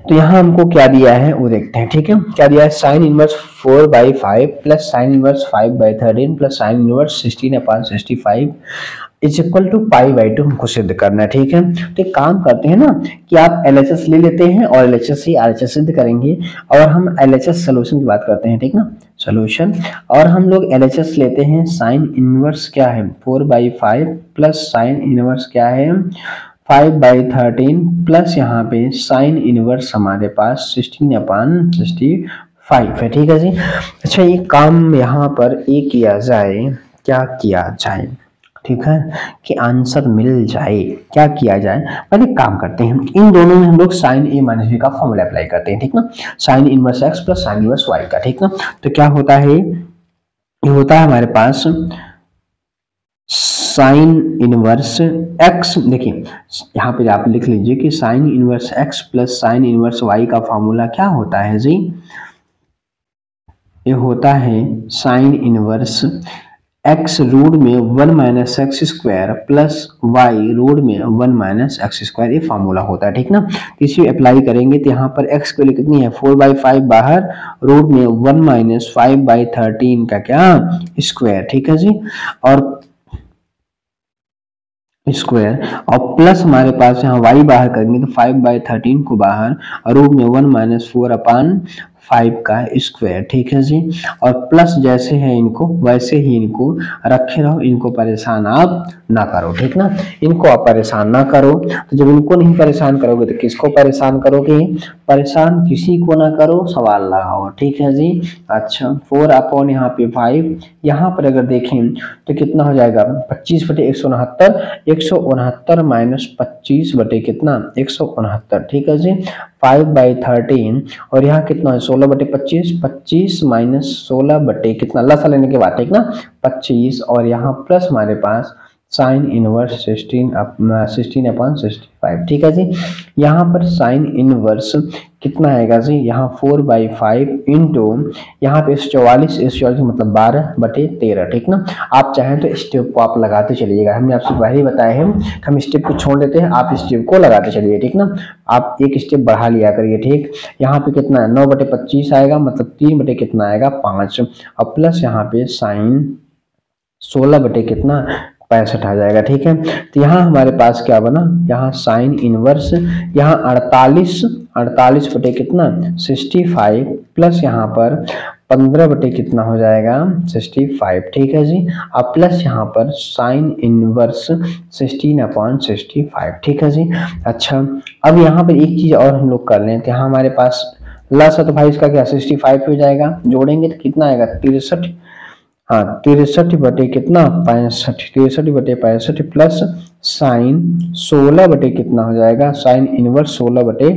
Speaker 1: तो यहाँ हमको क्या दिया है वो देखते हैं, ठीक है। क्या दिया है, sine inverse 4/5 plus sine inverse 5/13 plus sine inverse 16/65 is equal to π/2 हमको सिद्ध करना है, ठीक है। तो एक काम करते हैं ना कि आप LHS ले लेते हैं और LHS से RHS सिद्ध करेंगे, और हम LHS सोल्यूशन की बात करते हैं, ठीक ना, सोल्यूशन। और हम लोग LHS लेते हैं, साइन इनवर्स क्या है 4/5 प्लस साइन इनवर्स क्या है 5/13 प्लस यहाँ पे साइन इनवर्स हमारे पास 16/65 है, ठीक है जी। अच्छा, ये काम यहाँ पर एक किया जाए, क्या किया जाए, ठीक है, कि आंसर मिल जाए, क्या किया जाए। पहले काम करते हैं, इन दोनों में हम लोग साइन a माइनस b का फॉर्मूला अप्लाई करते हैं, ठीक ना, sign inverse x plus sine inverse y का, ठीक ना। तो क्या होता है, ये होता है हमारे पास साइन इनवर्स x, देखिए यहाँ पे आप लिख लीजिए कि sign inverse x plus sine inverse y का फॉर्मूला क्या होता है जी, ये होता है साइन इनवर्स x रूट में 1 minus x square plus y root में 1 माइनस एक्स स्क्वायर, ये फॉर्मूला होता है, ठीक ना। इसी अप्लाई करेंगे तो यहाँ पर x के लिए कितनी है 4/5 बाहर, रूट में 1 माइनस 5/13 का क्या स्क्वायर, ठीक है जी, और स्क्वायर, और प्लस हमारे पास यहाँ y बाहर करेंगे तो 5/13 को बाहर, और रूट में 1 माइनस 4/5 का स्क्वायर, ठीक है जी। और प्लस जैसे है इनको वैसे ही इनको रखे रहो, इनको परेशान आप ना करो, ठीक ना, इनको आप परेशान ना करो। तो जब इनको नहीं परेशान करोगे तो किसको परेशान करोगे, परेशान किसी को ना करो, सवाल लगाओ, ठीक है जी। अच्छा, 4 अपॉन यहाँ पे 5, यहाँ पर अगर देखें तो कितना हो जाएगा 25/169, 169 माइनस 25 बटे कितना 169, ठीक है जी, 5/13, और यहाँ कितना है 16/25, 25 माइनस 16 बटे कितना लसा लेने के बाद, ठीक ना 25, और यहाँ प्लस हमारे पास साइन इनवर्स 16/65, ठीक है जी। यहाँ पर साइन इनवर्स कितना आएगा जी, यहाँ 4/5 इंटू यहाँ पे 44 मतलब 12/13, ठीक ना। आप चाहें तो स्टेप को आप लगाते चलिएगा, हमने आपसे पहले ही बताया है हम स्टेप को छोड़ देते हैं, आप स्टेप को लगाते चलिए, ठीक ना, आप एक स्टेप बढ़ा लिया करिए, ठीक। यहाँ पे कितना है 9/25 आएगा, मतलब 3 बटे कितना आएगा 5, और प्लस यहाँ पे साइन 16 बटे कितना 65 आ जाएगा, ठीक है। तो यहाँ हमारे पास क्या बना, यहाँ साइन इनवर्स यहाँ 48 बटे कितना 65 प्लस यहाँ पर 15 बटे कितना हो जाएगा 65, ठीक है जी। अब प्लस यहाँ पर साइन इनवर्स 16/65, ठीक है जी। अच्छा, अब यहाँ पर एक चीज और हम लोग कर लें, तो यहाँ हमारे पास लस है तो भाई इसका क्या 65 हो जाएगा, जोड़ेंगे तो कितना आएगा 63, हाँ 63 बटे कितना 65, 63 बटे 65 प्लस साइन 16 बटे कितना हो जाएगा, साइन इनवर्स 16 बटे,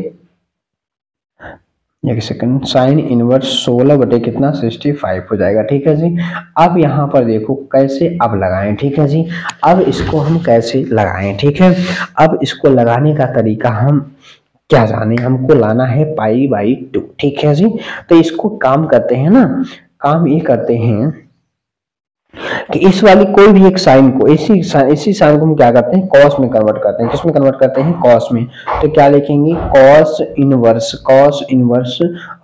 Speaker 1: एक सेकंड, साइन इनवर्स 16 बटे कितना 65 हो जाएगा। ठीक है जी। अब यहाँ पर देखो कैसे अब लगाएं। ठीक है जी, अब इसको हम कैसे लगाएं। ठीक है, अब इसको लगाने का तरीका हम क्या जाने, हमको लाना है पाई बाई 2। ठीक है जी, तो इसको काम करते हैं ना, काम ये करते हैं कि इस वाली कोई भी एक साइन को, इसी साइन को हम क्या करते हैं, कॉस में कन्वर्ट करते हैं। किसमें कन्वर्ट करते हैं, कॉस में। तो क्या लिखेंगे, कॉस इनवर्स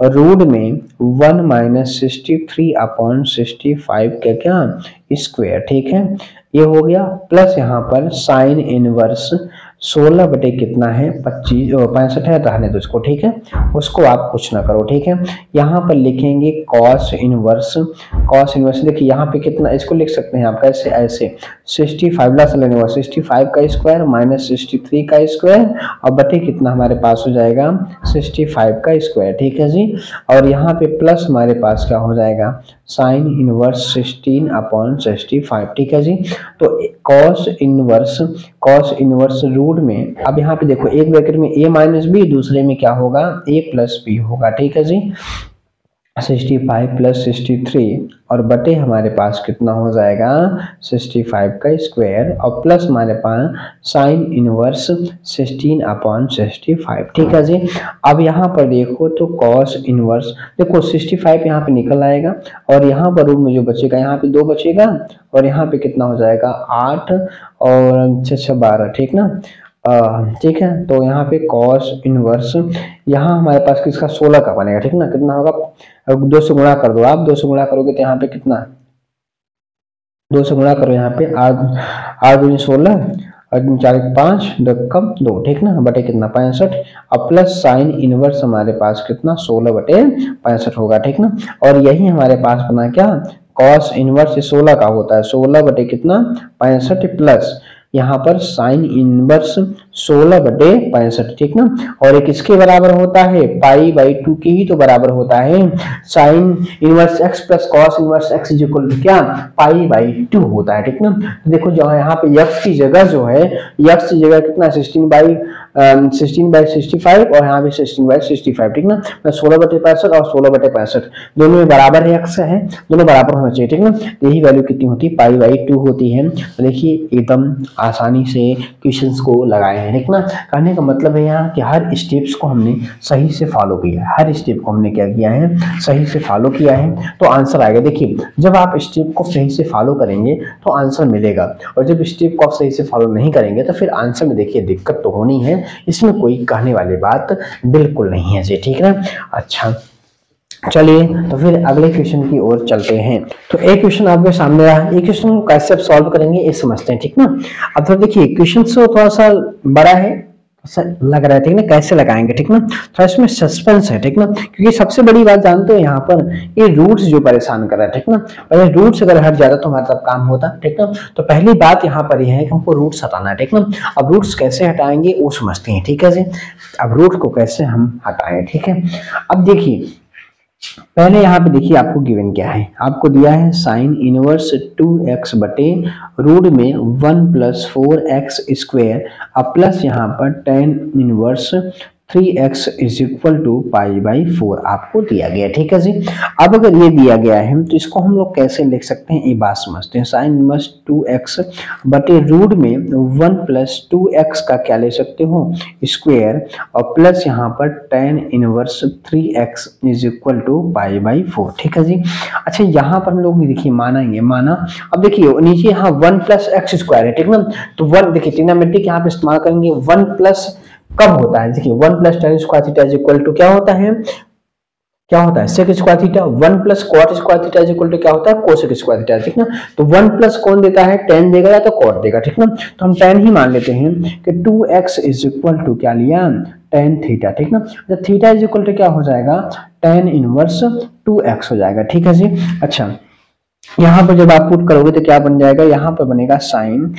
Speaker 1: रूट में 1 माइनस 63/65 का क्या स्क्वायर। ठीक है, ये हो गया, प्लस यहाँ पर साइन इनवर्स 16 बटे कितना है 65 है, रहने दो इसको। ठीक है, उसको आप कुछ ना करो। ठीक है, यहाँ पर लिखेंगे कॉस इनवर्स देखिए यहाँ पे कितना, इसको लिख सकते हैं आप कैसे, ऐसे 65 लेने वाला 65 का स्क्वायर माइनस 63 का स्क्वायर और बटे कितना हमारे पास हो जाएगा 65 का स्क्वायर। ठीक है जी, और यहाँ पे प्लस हमारे पास क्या हो जाएगा, साइन इनवर्स 16/65। ठीक है जी, तो कॉस इनवर्स रूट में, अब यहाँ पे देखो एक ब्रैकेट में a माइनस बी, दूसरे में क्या होगा a प्लस बी होगा। ठीक है जी, 65 प्लस 63 और बटे हमारे पास कितना हो जाएगा 65 का स्क्वायर और प्लस हमारे पास साइन इनवर्स 16/65। ठीक है जी, अब यहाँ पर देखो तो कॉस इनवर्स, देखो 65 यहाँ पे निकल आएगा और यहाँ पर रूट में जो बचेगा, यहाँ पे 2 बचेगा और यहाँ पे कितना हो जाएगा 8 और 6 12। ठीक ना, ठीक है, तो यहाँ पे कॉस इनवर्स, यहाँ हमारे पास किसका 16 का बनेगा। ठीक ना, कितना होगा, 2 से गुणा कर दो आप, 2 से गुणा करोगे तो यहाँ पे कितना, 2 से गुणा करो, यहाँ पे 8 दूनी 16 और 4 5 कम 2। ठीक ना, बटे कितना 65 और प्लस साइन इनवर्स हमारे पास कितना 16 बटे 65 होगा। ठीक ना, और यही हमारे पास बना क्या, कॉस इनवर्स 16 का होता है 16 बटे कितना 65 प्लस यहाँ पर साइन इनवर्स 16 बटे 65। ठीक ना, और एक इसके बराबर होता है पाई बाई 2 के ही तो बराबर होता है sine inverse x plus cos inverse x is equal to क्या, पाई बाई 2 होता है। ठीक ना, तो देखो जो यहाँ पे x की जगह जो है, x की जगह कितना 16/65 और यहाँ पे 16/65। ठीक ना, 16 बटे 65 और 16 बटे 65 दोनों में बराबर है, x है, दोनों बराबर होना चाहिए। ठीक ना, यही वैल्यू कितनी होती है, पाई बाई 2 होती है। तो देखिए एकदम आसानी से क्वेश्चंस को लगाए हैं। ठीक ना, कहने का मतलब है यहाँ कि हर स्टेप्स को हमने सही से फॉलो किया है, हर स्टेप को हमने क्या किया है, सही से फॉलो किया है, तो आंसर आएगा। देखिए जब आप स्टेप को सही से फॉलो करेंगे तो आंसर मिलेगा, और जब स्टेप को आप सही से फॉलो नहीं करेंगे तो फिर आंसर में देखिए दिक्कत तो होनी है, इसमें कोई कहने वाली बात बिल्कुल नहीं है जी। ठीक है ना, अच्छा चलिए तो फिर अगले क्वेश्चन की ओर चलते हैं। तो एक क्वेश्चन आपके सामने रहा, एक क्वेश्चन कैसे आप सॉल्व करेंगे ये समझते हैं। ठीक ना, अब तो देखिए क्वेश्चन तो थोड़ा सा बड़ा है, लग रहा है। ठीक ना, कैसे लगाएंगे, ठीक ना, थोड़ा इसमें सस्पेंस है। ठीक ना, क्योंकि सबसे बड़ी बात जानते हो यहाँ पर ये रूट्स जो परेशान कर रहा है। ठीक ना, और ये रूट्स अगर हट जाता तो हमारा तब काम होता। ठीक ना, तो पहली बात यहाँ पर यह है कि हमको रूट्स हटाना है। ठीक ना, अब रूट्स कैसे हटाएंगे वो समझते हैं। ठीक है जी, अब रूट को कैसे हम हटाएं। ठीक है, अब देखिए पहले यहाँ पे देखिए आपको गिवन क्या है, आपको दिया है साइन इनवर्स 2x बटे रूट में 1 प्लस 4x स्क्वायर अब प्लस यहाँ पर tan inverse 3x is equal to pi by 4 आपको दिया गया। ठीक है जी, अब अगर ये दिया गया है तो इसको हम लोग कैसे लिख सकते हैं, ये बात समझते हैं। साइन इनवर्स 2x बटे रूट में 1 प्लस 2x का क्या ले सकते हो स्क्वायर और प्लस यहाँ पर tan inverse 3x is equal to pi by 4। ठीक है जी, अच्छा यहाँ पर हम लोग देखिए मानेंगे, माना, अब देखिए नीचे यहाँ 1 प्लस एक्स स्क्वायर है। ठीक ना, तो 1 देखिए ट्रिग्नोमेट्रिक यहाँ पे इस्तेमाल करेंगे, 1 प्लस कब होता है, देखिए 1 plus tan square theta is equal to क्या होता है, क्या होता है sec square theta. 1 plus cot square theta is equal to क्या होता है कोसेक स्क्वायर थीटा। ठीक ना, तो 1 प्लस कौन देता है, टेन देगा या तो कॉट देगा। ठीक ना, तो हम टेन ही मान लेते हैं कि 2x इज इक्वल टू क्या लिया टेन थीटा। ठीक ना, तो थीटा इज इक्वल टू क्या हो जाएगा टेन इनवर्स 2x हो जाएगा। ठीक है जी, अच्छा यहाँ पर जब आप पुट करोगे तो क्या बन जाएगा, यहाँ पर बनेगा साइन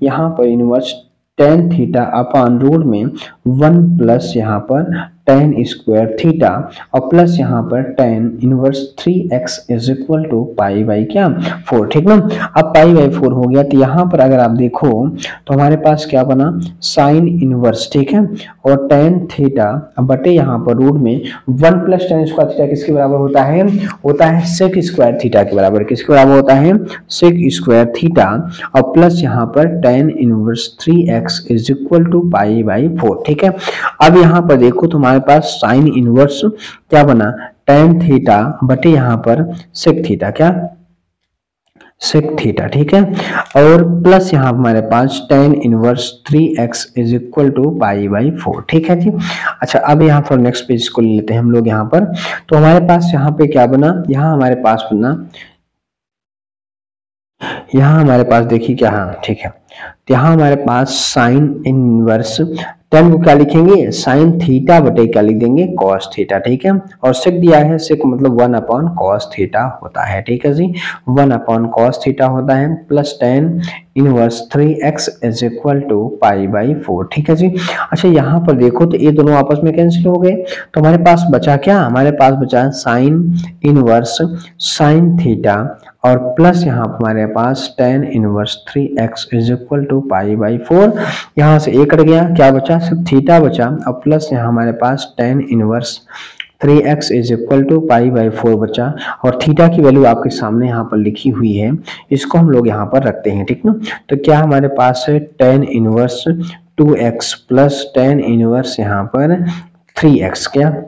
Speaker 1: यहाँ पर inverse tan theta upon root में 1 प्लस यहाँ पर टेन स्क्वायर थीटा और प्लस यहाँ पर tan inverse 3x is equal to pi by क्या 4, ठीक ना। अब पाई बाई 4 हो गया, तो यहाँ पर अगर आप देखो तो हमारे पास क्या बना साइन इनवर्स, ठीक है, और टेन थीटा बटे यहाँ पर रूट में 1 प्लस टेन स्क्वायर थीटा किसके बराबर होता है सेक स्क्वायर थीटा के बराबर। किसके बराबर होता है सेक स्क्वायर थीटा और प्लस यहाँ पर tan inverse 3x is equal to pi by 4, ठीक है। अब यहाँ पर देखो तुम्हारे पास साइन इनवर्स क्या बना टेन थीटा बटे यहाँ पर सेक थीटा, क्या सेक थीटा, ठीक है, और प्लस यहाँ हमारे पास tan inverse 3x is equal to pi by 4, ठीक है जी। अच्छा अब यहाँ पर नेक्स्ट पेज को ले लेते हैं हम लोग यहाँ पर। तो हमारे पास यहाँ पे क्या बना, यहाँ हमारे पास बना, यहाँ हमारे पास देखिए क्या, हाँ ठीक है, तो यहाँ हमारे पास साइन इनवर्स टेन को क्या लिखेंगे साइन थीटा बटे क्या लिख देंगे कॉस थीटा, ठीक है, और सेक दिया है, सेक मतलब 1 अपॉन कॉस थीटा होता है, ठीक है जी, 1 अपॉन कॉस थीटा होता है, plus tan inverse 3x is equal to pi by 4, ठीक है जी। अच्छा यहाँ पर देखो तो ये दोनों आपस में कैंसिल हो गए, तो हमारे पास बचा क्या, हमारे पास बचा साइन इनवर्स साइन थीटा और प्लस यहाँ हमारे पास tan inverse 3x is equal to pi by 4, यहाँ से एक कट गया, क्या बचा सिर्फ थीटा बचा, और प्लस यहाँ हमारे पास tan inverse 3x is equal to pi by 4 बचा, और थीटा की वैल्यू आपके सामने यहाँ पर लिखी हुई है, इसको हम लोग यहाँ पर रखते हैं, ठीक ना। तो क्या हमारे पास है tan inverse 2x plus tan inverse यहाँ पर 3x, क्या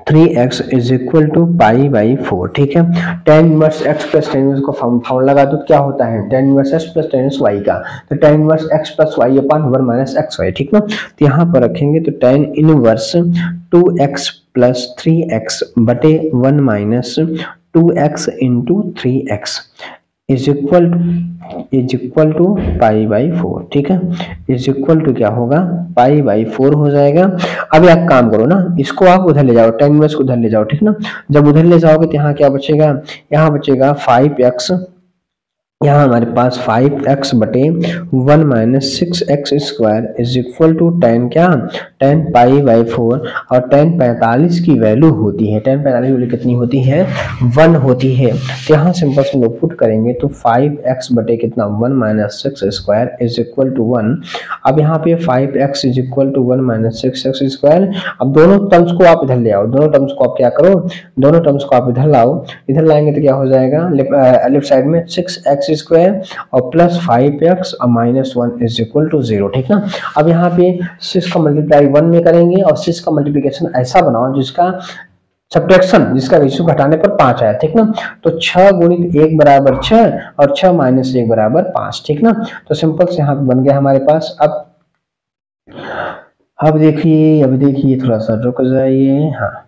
Speaker 1: 3x is equal to pi by 4, ठीक है। Tan inverse x plus tan inverse को फॉर्मूला लगा दो, क्या होता है tan inverse x plus tan inverse y का, तो tan inverse x plus y upon 1 minus x y, ठीक ना। तो यहाँ पर रखेंगे तो tan inverse 2x plus 3x बटे 1 minus 2x into 3x is equal to pi by 4, ठीक है, इज इक्वल टू क्या होगा पाई बाई 4 हो जाएगा। अब एक काम करो ना, इसको आप उधर ले जाओ, टेन इनवर्स को उधर ले जाओ, ठीक ना। जब उधर ले जाओगे तो यहाँ क्या बचेगा, यहाँ बचेगा 5x, यहाँ हमारे पास 5x बटे 1 minus 6x square is equal to 10, क्या 10 पाई बाई 4, और 10 45 की वैल्यू होती है, 10 45 की वैल्यू कितनी होती है 1 होती है, तो यहाँ सिंपल से लोग पुट करेंगे तो 5x बटे कितना 1 minus 6 square is equal to 1। अब यहाँ पे 5x is equal to 1 minus 6x square, अब दोनों टर्म्स को आप इधर ले आओ, दोनों टर्म्स को आप क्या करो, दोनों टर्म्स को आप इधर लाओ, इधर लाएंगे तो क्या हो जाएगा लेफ्ट साइड में 6x स्क्वायर और प्लस 5x और माइनस 1 इज इक्वल टू 0, ठीक ना। अब यहाँ पे 6 का मल्टीप्लाई 1 में करेंगे और 6 का मल्टीप्लिकेशन ऐसा बनाओ जिसका सब्ट्रैक्शन, जिसका रेशियो घटाने पर 5 आया, ठीक ना। तो 6 गुणित 1 बराबर 6 और 6 माइनस 1 बराबर 5, ठीक ना। तो सिंपल से यहाँ बन गया हमारे पास। अब देखिए थोड़ा सा रुक जाइए, हाँ,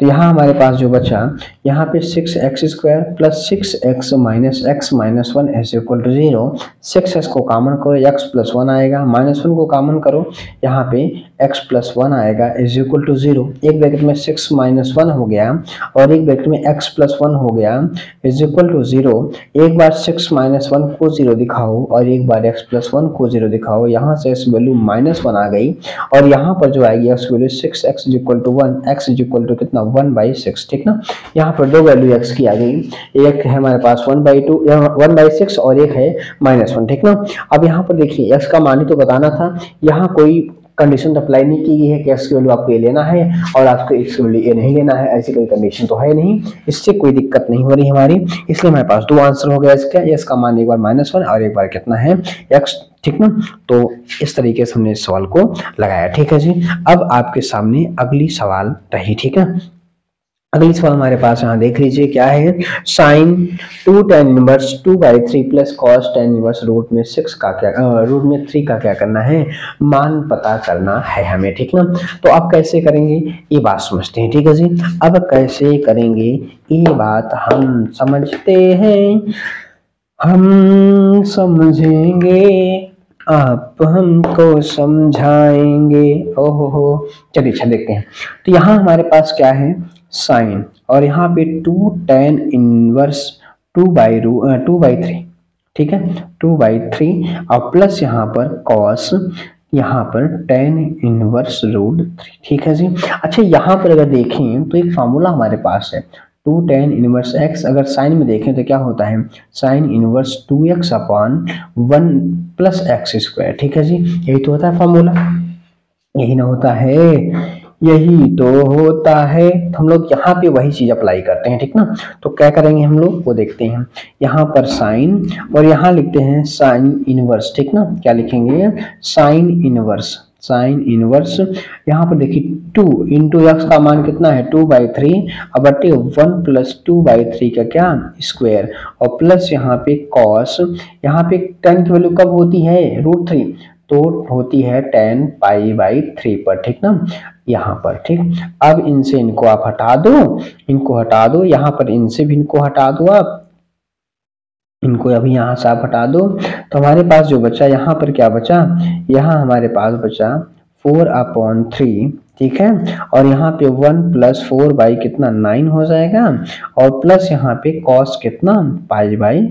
Speaker 1: तो यहाँ हमारे पास जो बचा, यहाँ पे 6x square plus 6x minus x minus 1 is equal to 0, 6x को कॉमन करो x प्लस 1 आएगा, माइनस 1 को कॉमन करो यहाँ पे x प्लस 1 आएगा इज इक्वल टू 0, एक ब्रैकेट में 6 माइनस 1 हो गया और एक ब्रैकेट में x प्लस 1 हो गया इज इक्वल टू 0। एक बार 6 माइनस 1 को 0 दिखाओ और एक बार x प्लस 1 को 0 दिखाओ, यहाँ से x वैल्यू माइनस 1 आ गई और यहाँ पर जो आएगी x value 6x is equal to 1, x is equal to कितना 1/6, ठीक ना। यहाँ पर दो वैल्यू x की आ गई, एक है हमारे पास 1/2 1/6 और एक है -1, ठीक ना। अब यहाँ पर देखिए x का मान ही तो बताना था, यहाँ कोई कंडीशन तो अप्लाई नहीं की गई है कि x की वैल्यू आपको ये लेना है और आपको x की वैल्यू ये नहीं लेना है, ऐसी कोई कंडीशन तो है नहीं, इससे कोई दिक्कत नहीं हो रही हमारी, इसलिए हमारे पास दो आंसर हो गया इसका, x का मान एक बार -1 और एक बार कितना है x, ठीक ना। तो इस तरीके से हमने इस सवाल को लगाया, ठीक है जी। अब आपके सामने अगली सवाल रही, ठीक है। अगली सवाल हमारे पास यहाँ देख लीजिए क्या है, sine 2 tan inverse 2/3 plus cos tan inverse root में 3 का क्या करना है, मान पता करना है हमें, ठीक ना। तो अब कैसे करेंगे ये बात समझते हैं, ठीक है जी। अब कैसे करेंगे ये बात हम समझते हैं, हम समझेंगे आप हमको समझाएंगे, ओहो। चलिए अच्छा देखते हैं। तो यहाँ हमारे पास क्या है साइन और यहाँ पे 2 tan इनवर्स 2/3, ठीक है 2/3 और प्लस यहाँ पर कॉस यहाँ पर tan इनवर्स रूट 3, ठीक है जी। अच्छा यहाँ पर अगर देखें तो एक फार्मूला हमारे पास है 2 tan इनवर्स x, अगर साइन में देखें तो क्या होता है sine inverse 2x upon 1 plus x square, ठीक है जी। यही तो होता है फार्मूला, यही ना होता है, यही तो होता है। तो हम लोग यहाँ पे वही चीज अप्लाई करते हैं, ठीक ना। तो क्या करेंगे हम लोग वो देखते हैं, यहाँ पर साइन और यहाँ लिखते हैं साइन इनवर्स, ठीक ना। क्या लिखेंगे साइन इनवर्स, साइन इनवर्स। यहाँ पर देखिए 2 इंटू एक्स का मान कितना है 2/3 अब बटे 1 प्लस 2/3 का क्या स्क्वायर, और प्लस यहाँ पे कॉस, यहाँ पे tan की वैल्यू कब होती है √3, तो होती है tan π/3 पर, ठीक ना, यहाँ पर, ठीक। अब इनसे इनको आप हटा दो, इनको हटा दो, यहाँ पर इनसे भी इनको हटा दो आप, इनको अभी यहाँ से आप हटा दो, तो हमारे पास जो बचा यहाँ पर क्या बचा, यहाँ हमारे पास बचा 4/3, ठीक है। और यहाँ पे 1 प्लस 4 कितना 9 हो जाएगा, और प्लस यहाँ पे कॉस कितना π/3,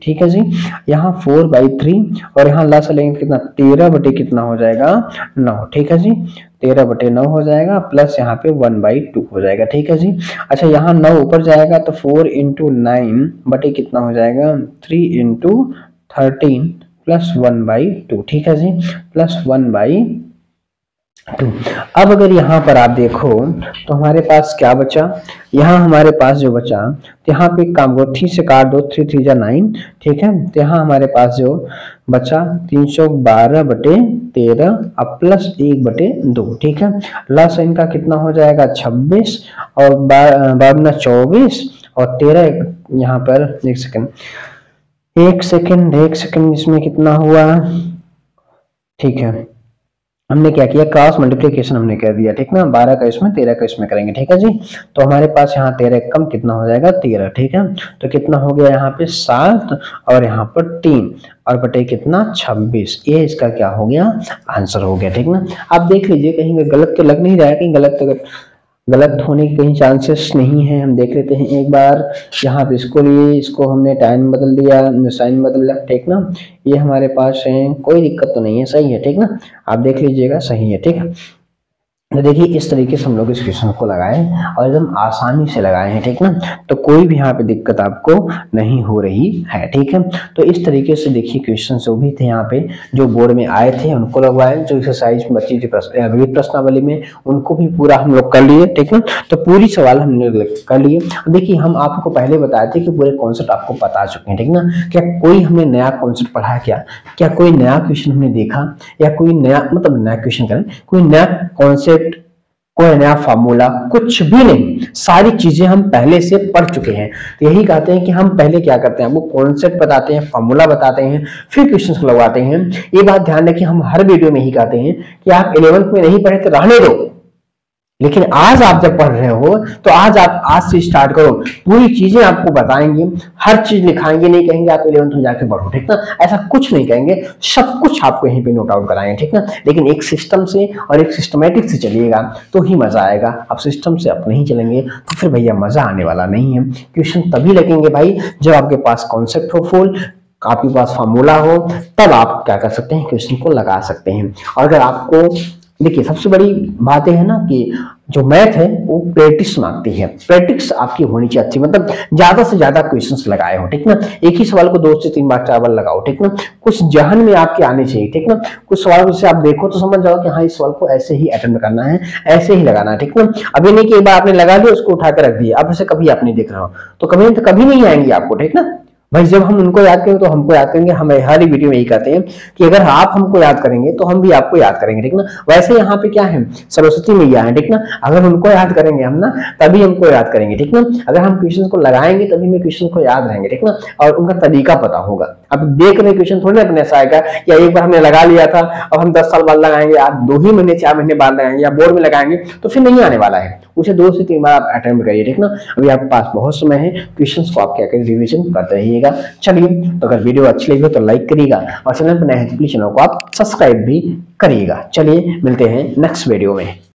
Speaker 1: ठीक है जी। यहाँ 4/3 और यहाँ लसा लेंगे कितना 13 बटे कितना हो जाएगा 9, ठीक है जी। 13/9 हो जाएगा, प्लस यहाँ पे 1/2 हो जाएगा, ठीक है जी। अच्छा यहाँ 9 ऊपर जाएगा तो 4 इंटू 9 बटे कितना हो जाएगा 3 इंटू 13 प्लस 1/2, ठीक है जी, प्लस 1/2। अब अगर यहाँ पर आप देखो तो हमारे पास क्या बचा, यहाँ हमारे पास जो बचा, तो यहाँ पे काम को 3 से काट दो, 3 3 जा 9, ठीक है। तो यहाँ हमारे पास जो बचा 312/13 अब प्लस 1/2, ठीक है। लस इनका कितना हो जाएगा 26 और 12 24 और 13, यहाँ पर एक सेकंड इसमें कितना हुआ, ठीक है। हमने क्या किया क्रॉस मल्टीप्लिकेशन हमने कर दिया, ठीक ना, 12 का इसमें 13 का इसमें करेंगे, ठीक है जी। तो हमारे पास यहाँ 13 कम कितना हो जाएगा 13, ठीक है। तो कितना हो गया यहाँ पे 7 और यहाँ पर 3 और बटे कितना 26, ये इसका क्या हो गया आंसर हो गया, ठीक ना। आप देख लीजिए कहीं गलत तो लग नहीं रहा है, कहीं गलत होने के कहीं चांसेस नहीं है। हम देख लेते हैं एक बार, यहाँ पे इसको लिए, इसको हमने टाइम बदल दिया, साइन बदल दिया, ठीक ना। ये हमारे पास है, कोई दिक्कत तो नहीं है, सही है, ठीक ना। आप देख लीजिएगा सही है, ठीक है। तो देखिए इस तरीके से हम लोग इस क्वेश्चन को लगाए और एकदम आसानी से लगाए हैं, ठीक ना। तो कोई भी यहाँ पे दिक्कत आपको नहीं हो रही है, ठीक है। तो इस तरीके से देखिए क्वेश्चन जो भी थे यहाँ पे जो बोर्ड में आए थे उनको लगवाए, जो एक्सरसाइज में बची थी विविध प्रश्नावली में उनको भी पूरा हम लोग कर लिए, ठीक ना। तो पूरी सवाल हमने कर लिए। देखिए हम आपको पहले बताए थे कि पूरे कॉन्सेप्ट आपको बता चुके हैं, ठीक ना। क्या कोई हमने नया कॉन्सेप्ट पढ़ा, क्या कोई नया क्वेश्चन हमने देखा, या कोई नया मतलब नया क्वेश्चन करें, कोई नया कॉन्सेप्ट, कोई नया फार्मूला, कुछ भी नहीं, सारी चीजें हम पहले से पढ़ चुके हैं। तो यही कहते हैं कि हम पहले क्या करते हैं, वो कॉन्सेप्ट बताते हैं, फार्मूला बताते हैं, फिर क्वेश्चंस लगवाते हैं। ये बात ध्यान रखिए, हम हर वीडियो में ही कहते हैं कि आप 11th में नहीं पढ़े तो रहने दो, लेकिन आज आप जब पढ़ रहे हो तो आज से स्टार्ट करो, पूरी चीजें आपको बताएंगे, हर चीज लिखाएंगे, नहीं कहेंगे आप 11th में जाके पढ़ो, ठीक ना। ऐसा कुछ नहीं कहेंगे, सब कुछ आपको यहीं पे नोट आउट कराएंगे, ठीक ना। लेकिन एक सिस्टम से और एक सिस्टमेटिक से चलिएगा तो ही मजा आएगा। आप सिस्टम से आप नहीं चलेंगे तो फिर भैया मजा आने वाला नहीं है। क्वेश्चन तभी लगेंगे भाई जब आपके पास कॉन्सेप्ट हो फुल, आपके पास फार्मूला हो, तब आप क्या कर सकते हैं क्वेश्चन को लगा सकते हैं। और अगर आपको देखिए सबसे बड़ी बात है ना कि जो मैथ है वो प्रैक्टिस मांगती है, प्रैक्टिस आपकी होनी चाहिए, मतलब ज्यादा से ज्यादा क्वेश्चंस लगाए हो, ठीक ना। एक ही सवाल को 2 से 3 बार 4 बार लगाओ, ठीक ना। कुछ जहन में आपके आने चाहिए, ठीक ना। कुछ सवाल से आप देखो तो समझ जाओ कि हाँ इस सवाल को ऐसे ही अटेम्प्ट करना है, ऐसे ही लगाना है, ठीक ना। अभी नहीं कि एक बार आपने लगा दिया उसको उठा कर रख दिया, अब ऐसे कभी आप नहीं देख रहे हो तो कभी नहीं आएंगे आपको, ठीक ना भाई। जब हम उनको याद करेंगे तो हमको याद करेंगे। हम हर वीडियो में यही कहते हैं कि अगर आप हमको याद करेंगे तो हम भी आपको याद करेंगे, ठीक ना। वैसे यहाँ पे क्या है, सरस्वती मैया है, ठीक ना। अगर उनको याद करेंगे हम ना तभी हमको याद करेंगे, ठीक ना। अगर हम क्वेश्चन को लगाएंगे तभी में क्वेश्चन को याद रहेंगे, ठीक ना, और उनका तरीका पता होगा। अब देख रहे क्वेश्चन थोड़ी अपने ऐसा आएगा या एक बार हमने लगा लिया था अब हम 10 साल बाद लगाएंगे, आप 2 ही महीने 4 महीने बाद लगाएंगे या बोर्ड में लगाएंगे तो फिर नहीं आने वाला है। उसे 2 से 3 बार आप अटेम्प्ट करिए, ठीक ना। अभी आपके पास बहुत समय है, क्वेश्चंस को आप क्या करें रिवीजन करते रहिएगा। चलिए, तो अगर वीडियो अच्छी लगी हो तो लाइक करिएगा और चैनल पर नए हैं तो प्लीज चैनल को आप सब्सक्राइब भी करिएगा। चलिए मिलते हैं नेक्स्ट वीडियो में।